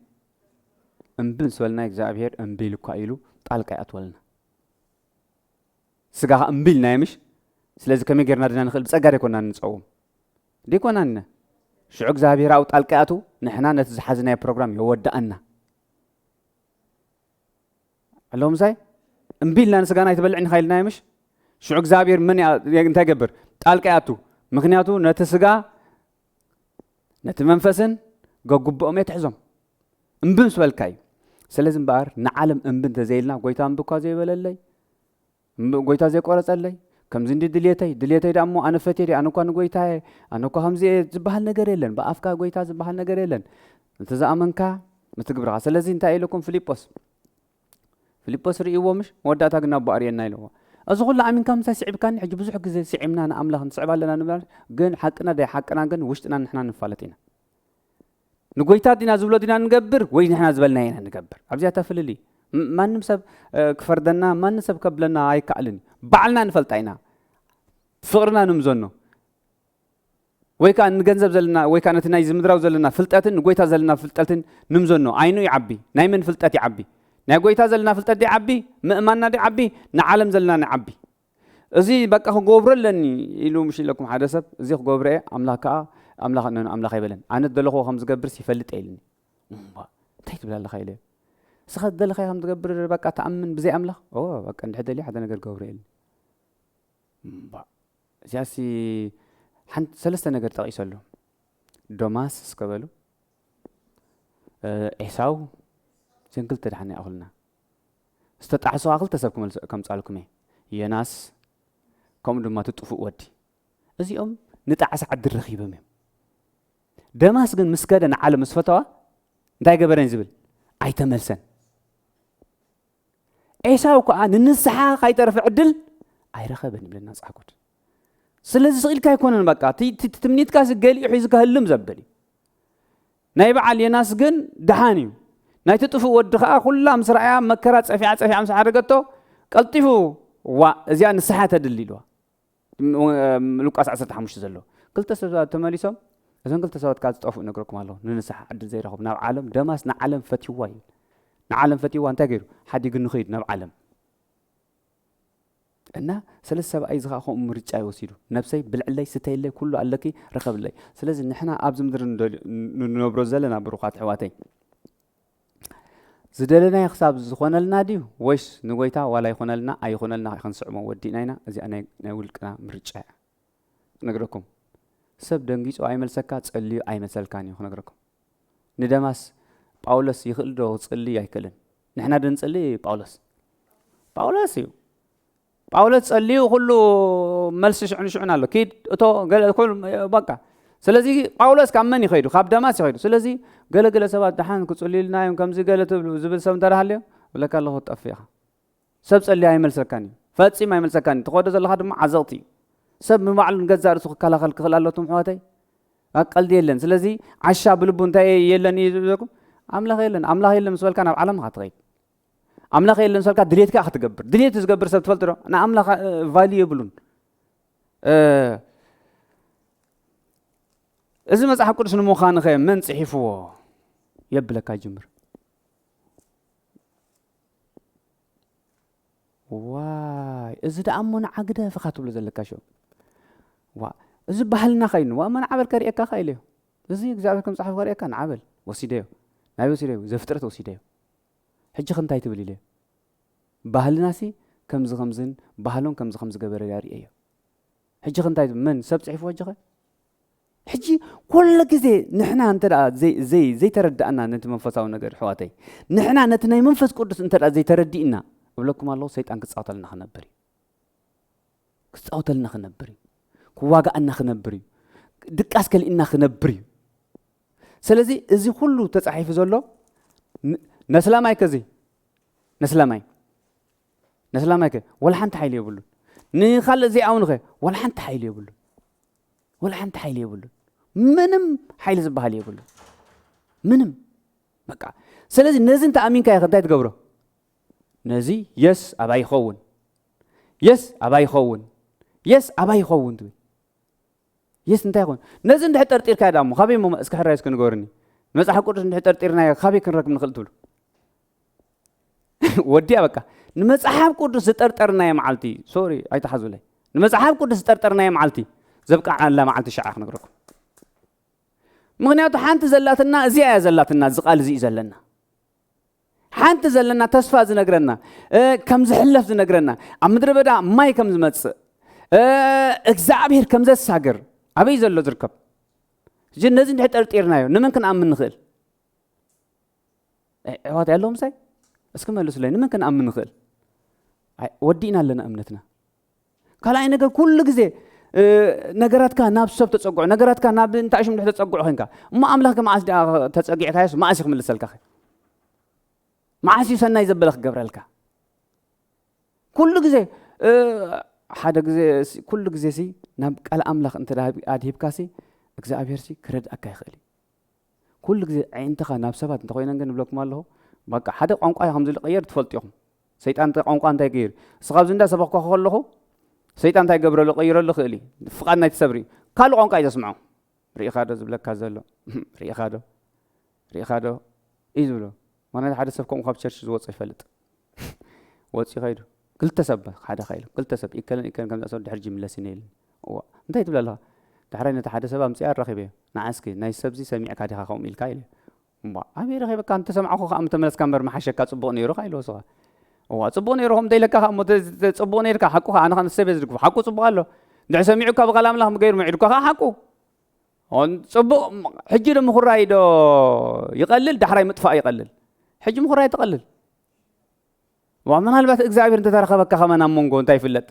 እምቢ ምስ በልና እግዚኣብሔር እምቢ ኢሉ እኳ ኢሉ ጣልቃ ይኣትወልና ስጋኻ እምቢ ኢልና ምሽ ስለዚ ከመይ ጌርና ድና ንኽእል ብፀጋ ደይኮና ንፀውም ደይኮናና ሽዑ እግዚኣብሔር ኣብኡ ጣልቃ ይኣቱ ንሕና ነቲ ዝሓዝናዮ ፕሮግራም የወዳእና ኣለዎ ምሳይ እምቢ ኢልና ንስጋና ኣይትበልዕኒ ኸኢልና ምሽ ሽዑ እግዚኣብሔር ምን እንታይ ገብር ጣልቃ ይኣቱ ምክንያቱ ነቲ ስጋ ነቲ መንፈስን ገጉብኦም እየ ትሕዞም እምቢ ምስ በልካ እዩ ስለዚ እምበኣር ንዓለም እምቢ እንተዘይልና ጎይታ እምቢ እኳ ዘይበለለይ ጎይታ ዘይቆረፀለይ ከምዚ እንዲ ድልየተይ ዳ እሞ ኣነ ፈትየ ኣነ እኳ ንጎይታየ ኣነ እኳ ከምዚ ዝበሃል ነገር የለን ብኣፍካ ጎይታ ዝበሃል ነገር የለን እንተዝኣመንካ ምትግብርኻ ስለዚ እንታይ ኢለኩም ፊልጶስ ርእይዎ ምሽ መወዳእታ ግን ኣቦ ኣርየና ኢለዎ እዚ ኩሉ ኣሚንካ ምንታይ ስዒብካኒ ሕጂ ብዙሕ ግዜ ስዒምና ንኣምላኽ ንስዕብ ኣለና ንብላ ግን ሓቅና ዳይ ሓቅና ግን ውሽጥና ንሕና ንፋለጥ ኢና ንጎይታ ዲና ዝብሎ ዲና ንገብር ወይ ንሕና ዝበልና ኢና ንገብር ኣብዚኣ ተፍልል ማንም ሰብ ክፈርደና ማንም ሰብ ከብለና ኣይከኣልን ባዕልና ንፈልጣ ኢና ፍቕርና ንምዘኖ ወይ ከዓ ንገንዘብ ዘለና ወይ ከዓ ነቲ ናይ ዝምድራው ዘለና ፍልጠትን ንጎይታ ዘለና ፍልጠትን ንምዘኖ ዓይኑ ይዓቢ ናይ ምን ፍልጠት ይዓቢ ናይ ጎይታ ዘለና ፍልጠት ይዓቢ ምእማንና ይዓቢ ንዓለም ዘለና ይዓቢ እዚ በቃ ክገብረለኒ ኢሉ ምሽ ኢለኩም ሓደ ሰብ እዚ ክገብረ ኣምላኽ ከዓ ኣምላኽ ይበለን ኣነ ደለኹ ከም ዝገብር ሲፈልጥ የልኒ እንታይ ትብል ኣለኻ ኢለ እስኻ ደለኻይ ከም ዝገብር በቃ ተኣምን ብዘይ ኣምላኽ በቃ እንድሕር ደልየ ሓደ ነገር ገብረ የልኒ እዚኣሲ ሓንቲ ሰለስተ ነገር ጠቒሰሉ ዶማስ እስከበሉ ኤሳው እዘን ክልተ ድሓን ይኣኽልና ዝተጣዕሰዋ ክልተ ሰብ ከምፃልኩም እየ የናስ ከምኡ ድማ ትጥፉእ ወዲ እዚኦም ንጣዕሲ ዓዲ ረኺቦም እዮም ደማስ ግን ምስ ከደ ንዓለም ምስ ፈተዋ እንታይ ገበረን ዝብል ኣይተመልሰን ኤሳው ከዓ ንንስሓ ካይተረፈ ዕድል ኣይረኸበን ይብለና መፅሓፍ ስለዚ ስኢልካ ኣይኮነን በቃ ትምኒትካስ ገሊኡ ሒዙ ከህልም ዘበል እዩ ናይ በዓል የናስ ግን ድሓን እዩ نايت طفو ودخا كلها مسرعيا مكرات صفيعه مس حرقته قلطيفو وا ازيا نسحه تدليلوا لوقاس 15 زلو كلتا سبات تماليسهم اذن كلتا سبات كاز طفو نغركم الله ننسح عدل زي رخب ناب عالم دماس نعالم فتيواي نعالم فتيوا انت غير حد يغن خيد ناب عالم እና سلس سبعي زخاخو مرጫ يوسيدو نفسي بلعلي ستيلي كله علكي رخب لي ስለዚህ نحنا ابز مدر نبرو زلنا بروقات حواتي زدلنا يخساب زخونلنا ديو ويش نغويتا ولا يخونلنا اي يخونلنا خنسعمو وديناينا ازي انا ناولقنا مرጫ نغركم سب دنگيصو اي ملسكا صليو اي مسلكاني نغركم ندماس باولس يخل دو صلي ايكلن نحنا دنصلي باولس يو باولس صليو كله ملس شعنشعنا له كيد اتو قال كل بقى ስለዚህ ጳውሎስ ካመን ይخيዱ ካብ ደማስ ይخيዱ ስለዚህ ገለገለ ሰባት ደሓን ክጽልይልና እዮም ከምዚ ገለ ተብሉ ዝብል ሰብ እንተራሃልዮ ወለካ ለኹ ጠፊኻ ሰብ ጸልይ ኣይመልሰካኒ ፈጺም ኣይመልሰካኒ ተቆደ ዘለኻ ድማ ዓዘቕቲ ሰብ ምባዕሉ ገዛእ ርእሱ ክከላኸል ክኽእል ኣለቶም ሕዋተይ ቀልዲ የለን ስለዚህ ዓሻ ብልቡ እንታይ የለን ይብለኩም ኣምላኽ የለን ምስበልካ ናብ ዓለም ክትኸይድ ኣምላኽ የለን ምስበልካ ድሌትካ ክትገብር ድሌት ዝገብር ሰብ ትፈልጥ ዶ ንኣምላኽ ቫልዩ የብሉን إذا ما صح قدس نموخان خير من صحيفه يبلك جمر واي إذا تأمن عقده فخاتو لزلك شو وا إذا بحلنا خين وما نعبل كريكا خيله إذا يجزاكم صح كريكا نعبل وسيديو نبي وسيديو زفترت وسيديو حج خنتاي تبلي له بحلنا سي كم زخمزن بحلون كم زخمز جبر ياري أيه حج خنتاي من سبت صحيفه وجهه حجي كل جزء نحنا انترا زي تردأنا نت منفساو نجر حواتي نحنا نتناي منفس قدس انترا زي تردينا ولكم الله سيطان كتصاوتلنا خنبري كواقع أنا خنبري دك أسكال إنا خنبري سلازي إزي كله تصحيف زولو نسلاماي كزي نسلاماي ولا حنت حيلي يقولون نخل زي عون غير ولا حنت حيلي يقولون منم حيل زبالي يقولون منم بقى سلازي نزين تأمين كاي خداي تقبره نزي يس أباي خون دوي يس انت يخون نزين تحت ترتير كاي دامو خابي مو اسكحر رايس كن غورني مسح قدس تحت ترتيرنا خابي كن رك من خلتول ودي بقى نمصحاب قدس ترترنا يا معلتي سوري اي تحزولي نمصحاب قدس ترترنا يا معلتي زبقى على معلت شعاخ نقركم مغنياتو حانت زلاتنا زي زلاتنا زقال زي زلنا حانت زلنا تصفى زنقرنا كم زحلف زنقرنا عمدر بدا ماي كم زمتص اكزابير كم زساقر ابي زلو زركب جن نزين تحت ارتيرنايو نمن كن امن نخل هات يالهم ساي اسكم ملوس لي نمن كن امن نخل ودينا لنا امنتنا كلا نغير كل غزي نغراتك ناب سب تصقع نغراتك ناب انتاشم دحت تصقع خنكا ما املاك ما عاد تصقع كايس ما اسخ ملسلك ما عاد يسناي زبلخ غبرلك كل غزي حدا غزي كل غزي سي ناب قال املاك انت اديبكاسي እግዚአብሔር ሲ ክረድ አካይኸሊ كل غزي عينتخ ناب سبات انت خوينا نبلكم الله بقى حدا ቋንቋ يخم زل قير تفلطيهم سيطان ቋንቋ እንታይ ገይር ስኻብ ዝንዳ ሰበخ ከለኹ سيطان تاي قبر له غير له خلي فقدنا تسبري قالوا قنقا يسمعوا ريخ هذا زبلك كازلو ريخ هذا يزبلو وانا حدا سبكم خاب تشرش زوص يفلط وصي خيدو قلت سب حدا خيل قلت سب يكلن كم اسود حرجي من لسنيل انت تبلا لها تحرينا تحدى سبا مسيا رخيبه نعسكي ناي سبزي سميعك هذه خاوم الكايله با ابي رخيبك انت سمعوا خ امت ملس كامبر ما حشكا صبو نيرو خايلو سوا وصبوني روهم ديلك هم صبوني لك حقو انا خن سبز لك حقو صبالو دع سميعك بغلام لهم غير معيدك حقو هون صبو حجي دم خراي دو يقلل دحراي مطفا يقلل حجي مخراي تقلل ومن هالبات اغزابير انت ترخبك كمان امونغو انت يفلت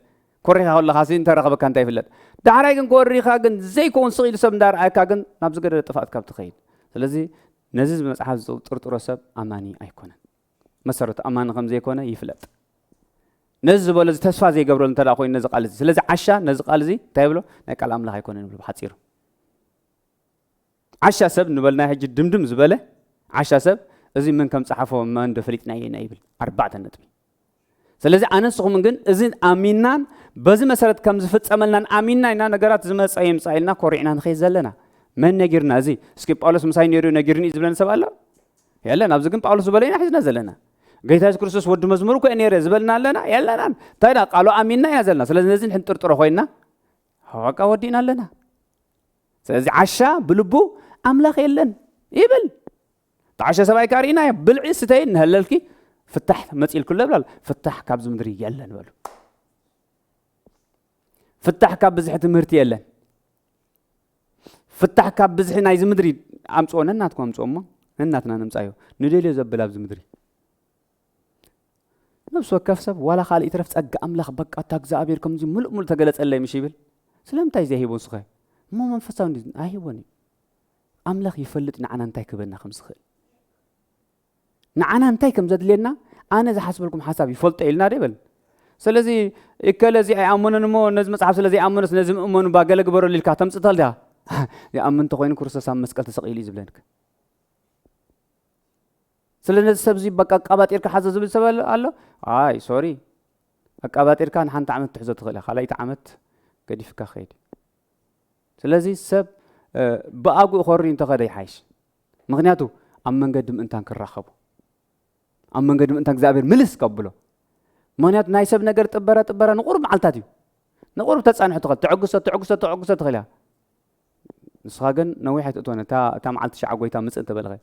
كوريخا ولا خاسين ترخبك انت يفلت دحراي كن كوريخا كن زي كون صغير سم دار اكا كن نابز غير طفات كاب تخيل ስለዚህ ነዚህ መጽሐፍ ጥርጥሮ ሰብ አማኒ አይኮነን مسرت أمان خمسة يكونه يفلت نزل ولا تسفى زي قبل أن تلاقوا النزق على زي سلزة عشاء نزق على زي تابلو نقال أملا هيكون نبلو بحصيره عشاء سب نبلنا هج دمدم زبالة عشاء سب እዚህ ምን ከም ጻሐፈው ማን ደፍሊጥና ይብል 4 ነጥብ ስለዚህ ኣነስኹም ግን እዚ ኣሚናን በዚ መሰረት ከም ዝፍጸመልናን ኣሚንና ኢና ነገራት ዝመጻ ይምጻኢልና ኮሪዕና ንኸይ ዘለና መን ነጊርና እዚ እስኪ ጳውሎስ ምሳይ ነይሩ ነጊርኒ ዝብለን ሰብ ኣሎ የለን ኣብዚ ግን ጳውሎስ ዝበለና ሒዝና ዘለና ጌታ ኢየሱስ ክርስቶስ ወዲ መዝሙር ኮ ነይረ ዝበልና ኣለና የለናን ታይዳ ቃሉ ኣሚንና ኢና ዘለና ስለዚህ ነዚ ንጥርጥሮ ኮይና ሐዋቃ ወዲና ኣለና ስለዚህ ዓሻ ብልቡ ኣምላኽ የለን ይብል تعش سباي كارينا بلعي ستين نهللكي فتح متيل كله بلا فتح كاب زمدري يلن بلو فتح كاب بزح تمرتي يلن فتح كاب بزح ناي زمدري امصون እናትኩም امصوم እናትና نمصايو نديل يزبل اب زمدري نفس وكف سب ولا خالق يترف ጸጋ አምላኽ በቃ ታግዛብሔር ከምዚ ሙሉ ተገለጸለይ ምሽ ይብል ስለምታይ ዘሂቦን ስኸ ሞ መንፈሳው እንዲ አይሆኒ አምላኽ ይፈልጥ ንዓና እንታይ ክበና ከምስኽል ንዓና እንታይ ከም ዘድልየና ኣነ ዝሓስበልኩም ሓሳብ ይፈልጥ ኢልና ደብል ስለዚህ እከለዚ ኣይኣመነን ሞ ነዚ መጽሓፍ ስለዚ ኣመነስ ነዚ እመኑ ባገለ ግበሮ ሊልካ ተምጽተል ዳ ይኣመንተ ኮይኑ ክርስቶስ ኣብ መስቀል ተሰቂሉ ዝብለንክ ስለዚህ ሰብዚ በቃ ቀባጢርካ ሓዘ ዝብል ሰብ ኣሎ ኣይ ሶሪ ቀባጢርካ ንሓንቲ ዓመት ትሕዞ ትኽእል ካልኣይቲ ዓመት ገዲፍካ ኸይድ ስለዚህ ሰብ ብኣጉኡ ኾሪ እንተኸደ ይሓይሽ ምክንያቱ ኣብ መንገዲ ምእንታን ክራኸቡ ኣብ መንገዲ ምእንታን እግዚአብሔር ምልስ ቀብሎ ምክንያቱ ናይ ሰብ ነገር ጥበራ ንቁርብ መዓልታት እዩ ንቁርብ ተጻንሑ ትኽእል ትዕጉሶ ትኽእል ንስኻ ግን ነዊሕ እትኾነ እታ መዓልቲ ሸዓ ጎይታ ምፅእ እንተበልኸ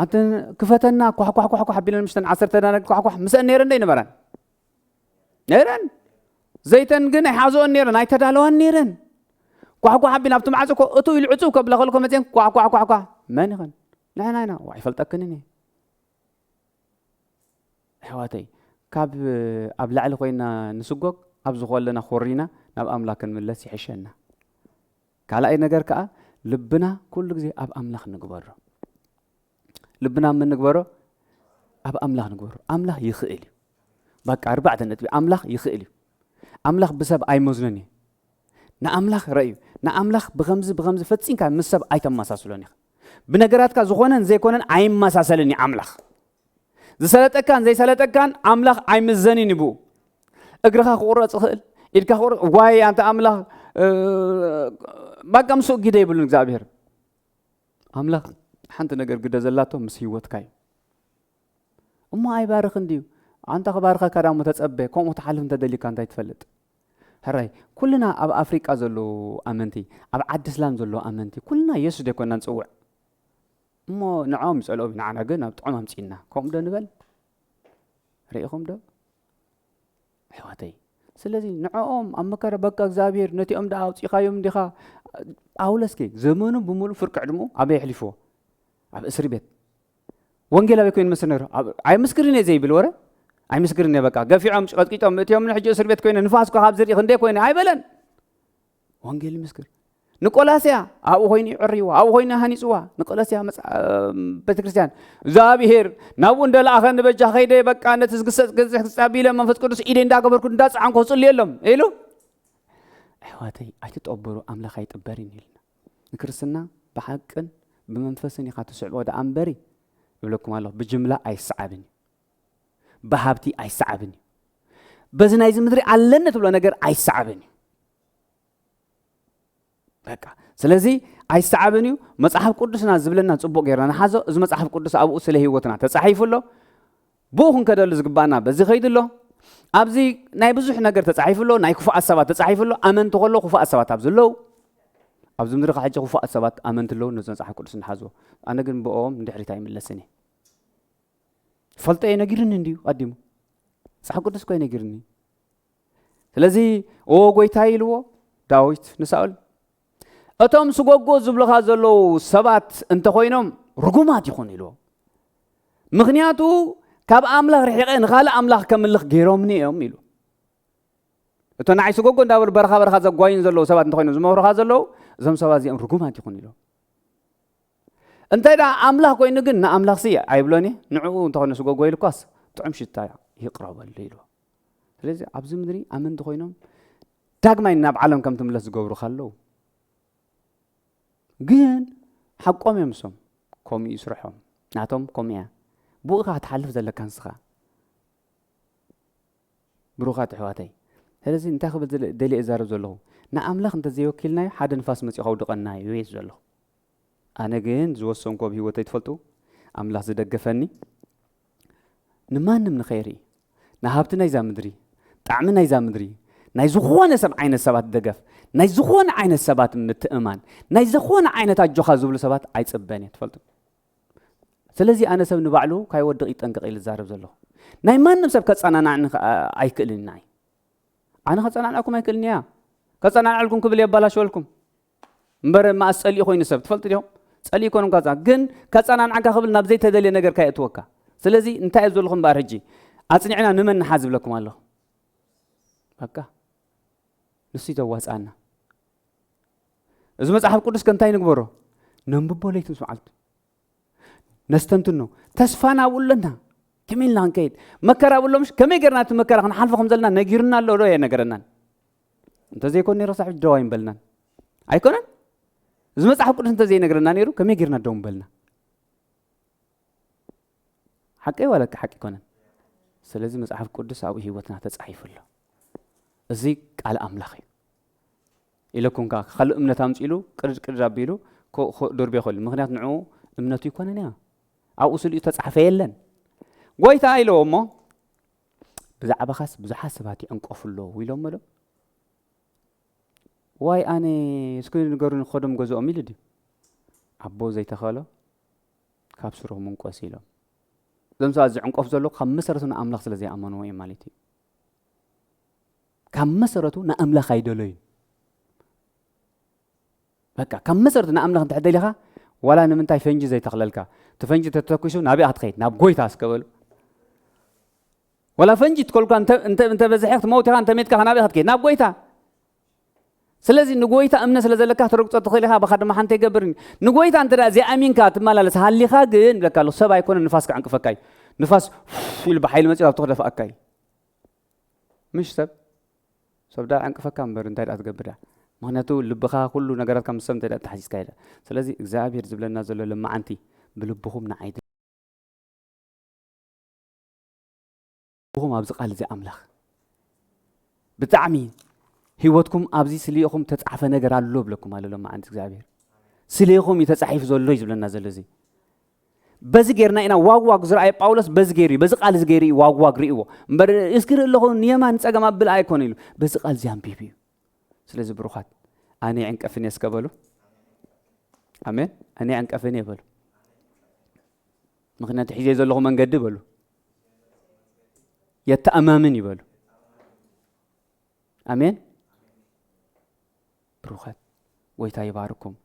አንተ ክፈተና ኳ ቢለን ምሽተን 10 ዳና ኳ ምስአ ነይረን ነበራን ነይረን ዘይተን ግን ኣይሓዞን ነይረን ኣይተዳለዋን ነይረን ኳ ቢል ኣብቲ ማዕጾ እቱ ይልዕጹ ከብለኸልኮ መፅን ኳ መን ይኸን ንሕና ኣይፈልጠክንኒ ሕዋተይ ካብ ኣብ ላዕሊ ኮይና ንስጎግ ኣብ ዝኾለና ኾሪና ናብ ኣምላኽ ክንምለስ ይሕሸና ካልኣይ ነገር ከዓ ልብና ኩሉ ግዜ ኣብ ኣምላኽ ንግበሮ ልብና ምን ንግበሮ ኣብ ኣምላኽ ንግበሮ ኣምላኽ ይኽእል እዩ በቃ 4 ነጥቢ ኣምላኽ ይኽእል እዩ ኣምላኽ ብሰብ ኣይመዝኖን እዩ ንኣምላኽ ረእዩ ንኣምላኽ ብኸምዚ ፈፂንካ ምስ ሰብ ኣይተመሳሰሎን ኢኻ ብነገራትካ ዝኾነን ዘይኮነን ኣይመሳሰልን እዩ ኣምላኽ ዝሰለጠካን ዘይሰለጠካን ኣምላኽ ኣይምዘንን ይብኡ እግርኻ ክቁረፅ ይኽእል ኢድካ ክቁረፅ ዋይ ኣንተ ኣምላኽ በቃ ምስኡ ግደ ይብሉን እግዚአብሔር ኣምላኽ ሓንቲ ነገር ግደ ዘላቶ ምስ ህይወትካ እዩ እሞ ኣይባርኽ እንድዩ ኣንተ ክባርኸካ ዳሞ ተጸበ ከምኡ ተሓልፍ እንተደሊካ እንታይ ትፈልጥ هراي كلنا أب أفريقيا زلوا أمنتي أب عد إسلام زلوا أمنتي كلنا يسوع كنا نسوع مو نعم سألوا بنعنا جنا بتعمهم تينا كم ده نقول رأيكم ده حواتي سلذي نعم أما كره بقى زابير نتي أم ده أوتي خايم دخا أولس كي زمانه بمول فرق عدمو أبي يحلفوا أب إسري بيت وانجيلا بيكون مسنر أي مسكرين زي بالورة أي مسكرني بقى قفي عم قد كيتهم متيهم من حجة سربت كوينه نفاسكو هاب زري خندي كوينه هاي بلن وانجيل مسكر نقولاسيا أو هيني عريوا أو هيني هني سوا نقولاسيا مس بتكريستيان زابير نابون دل آخر بجا خيدة بقى أنت تسقس أبيله ما فتكرس إيدين دا قبر كن داس عنكو صلي لهم إيلو حواتي أجت أبرو أملا خيط أبرين هلنا نكرسنا بحقن بمنفسني خاطر سعب ودا أمبري يقولكم الله بجملة أي صعبني بهابتي أي صعبني بزنا إذا مدري علنا تقول نجار أي صعبني بقى سلزي أي صعبني مصحف قدسنا زبلنا تصبق غيرنا حازو إذا مصحف قدس أبو سله هوتنا تصحيف له بوهن كده اللي زقبانا بس خيد له أبزي نايبزح نجار تصحيف له نايكفوا السبات تصحيف له أمن تقول له خفوا السبات أبزلو أبزي مدري خاجة خفوا السبات أمن تلو نزل مصحف قدسنا حازو أنا قلنا بقوم ندحري تايم اللسنة فلت أي نجيرني نديو قديمه صح قدس كوي نجيرني لذي أو قوي تايلو داويت نسأل أتوم سقوقو زبلة خازلو سبات أنت خوينهم رقمات يخون له مغنياتو كاب أملاخ رحيقين غال أملاخ كملخ غيرهمني يوم يلو أتونا عايز سقوقو داور برخا زب قوين زلو سبات أنت خوينهم زمور خازلو زم سبات زي رقمات يخون له أنت إذا أملاخ كوي نجن أملاخ سيا عيبلوني نعو أنت خوينهم سقوقو يلقاس تعمش التايا يقرب الليل لذا أبزم مدري أمن تخوينهم تاج ما يناب عالم كم تملس جورو خلوا جين حقهم يمسهم كم يسرحهم نعتهم كم يا بوقها تحلف زلك كنسخة بروخات حواتي هلزي انت خبز دلي ازارب زلو نا املاخ انت زي وكيلنا حد نفاس مصي خو دقنا يويس زلو انا جين زوسونكو بهيوتي تفلطو املاخ زدغفني نمانم نخيري نهابتنا يزا مدري طعمنا يزا مدري ناي زخونه سب عين السبات دغف ناي زخونه عين السبات متأمان ناي زخونه عينتا جوخا زبل سبات ايصبني تفلطو سلازي انا سب نبعلو كايودق يطنقق يل زارب زلو ناي مانم سب كصنانا ايكلناي انا خصناعكم ايكلنيا كصناعلكم كبل يبالاشولكم مبر ما اسالي خوين سب تفلط ديو صلي يكونم كذا ግን ከጸናናካ خبل ናብ ዘይ ተደልየ ነገር ካይእትወካ ስለዚ እንታይ ዘለኹም ባርጂ አጽኒዕና ንመን ሓዝብ ለኩም አለሁ በቃ ንሱ ይተዋጻና እዚ መጽሐፍ ቅዱስ ከንታይ ንግበሮ ነንብቦ ለይትም ስማዓልቱ ነስተንትን ነው ተስፋና ውለና ከመይልና እንከይድ መከራ ብሎምሽ ከመይ ገርናት መከራ ክንሓልፈኩም ዘለና ነጊርና ኣሎ ዶ የነገረናን እንተ ዘይኮን ነረሳሕ ደዋይ እንበልናን አይኮነን እዚ መጽሐፍ ቅዱስ እንተ ዘይነገረና ነይሩ ከመይ ገርና ደው እንበልና حقي ولا حقي كونن ስለዚህ መጽሐፍ ቅዱስ አብ ህይወትና ተጻሒፉሎ እዚ ቃል አምላኽ ኢለኩም ካ خل እምነት አምጪሉ ቅርጭ ቅርጭ አቢሉ ዶርቤ ይخل ምክንያት ንዑ እምነቱ ይኮነን ያ አው ስልዩ ተጻፈ የለን ጎይታ ኢሎሞ ብዛዕባ ኻስ ብዙሓት ሰባት ይንቆፍሎ ኢሎሞሎ ዋይ አኔ እስኩ ንገሩን ኾደም ገዝኦም ኢልዲ አቦ ዘይተኸሎ ካብ ስሮም እንቆስ ኢሎም زمسا زعنقف زلو كم مسرتنا أملاخ سلزي أمانو إيه مالتي كم مسرتنا أملاخ هيدولين بكا كم مسرتنا أملاخ تحدي لها ولا نمنتاي فنجي زي تخللك تفنجي تتكوشو نبي أتخيت نب قوي تاس قبل ولا فنجي تقول كان أنت بزحيك تموت كان تميت كان نبي أتخيت نب قوي تا سلزي نقويتا أمنا سلزي لك ترقص تخيلها بخد ما حنتي قبرني نقويتا أنت رأزي أمين كات مالا لسهالي خاجن لك الله سبعة يكون النفاس عنك فكاي نفاس في البحيل مثل تاخذ فكاي مش سب ده عنك فكام برنتاي أتقبره مهنتو لبخا كله نجارات كم سم تلا تحسيس كايدا سلزي إجزاء يرزب لنا زلوا لما أنتي بلبخهم نعيد بخهم أبزق على زي أملاخ بتعمين هيوتكم أبزي سليكم تتعرف نجار على اللوب لكم على لما عندك زعبير سليكم يتسعيف زول يجيب لنا زل زي بزجرنا إنا واق زرعي باولس بزجري بزق على زجري واق ريو بر يذكر له نيمان سجما بالأيقون له بزق على زيان بيبي سلزي بروخات أنا عنك أفني أسكبله أمين أنا عنك أفني بلو مخنا تحيي زل له من قد بلو يتأمامني بلو أمين بروخات ويتاي باركم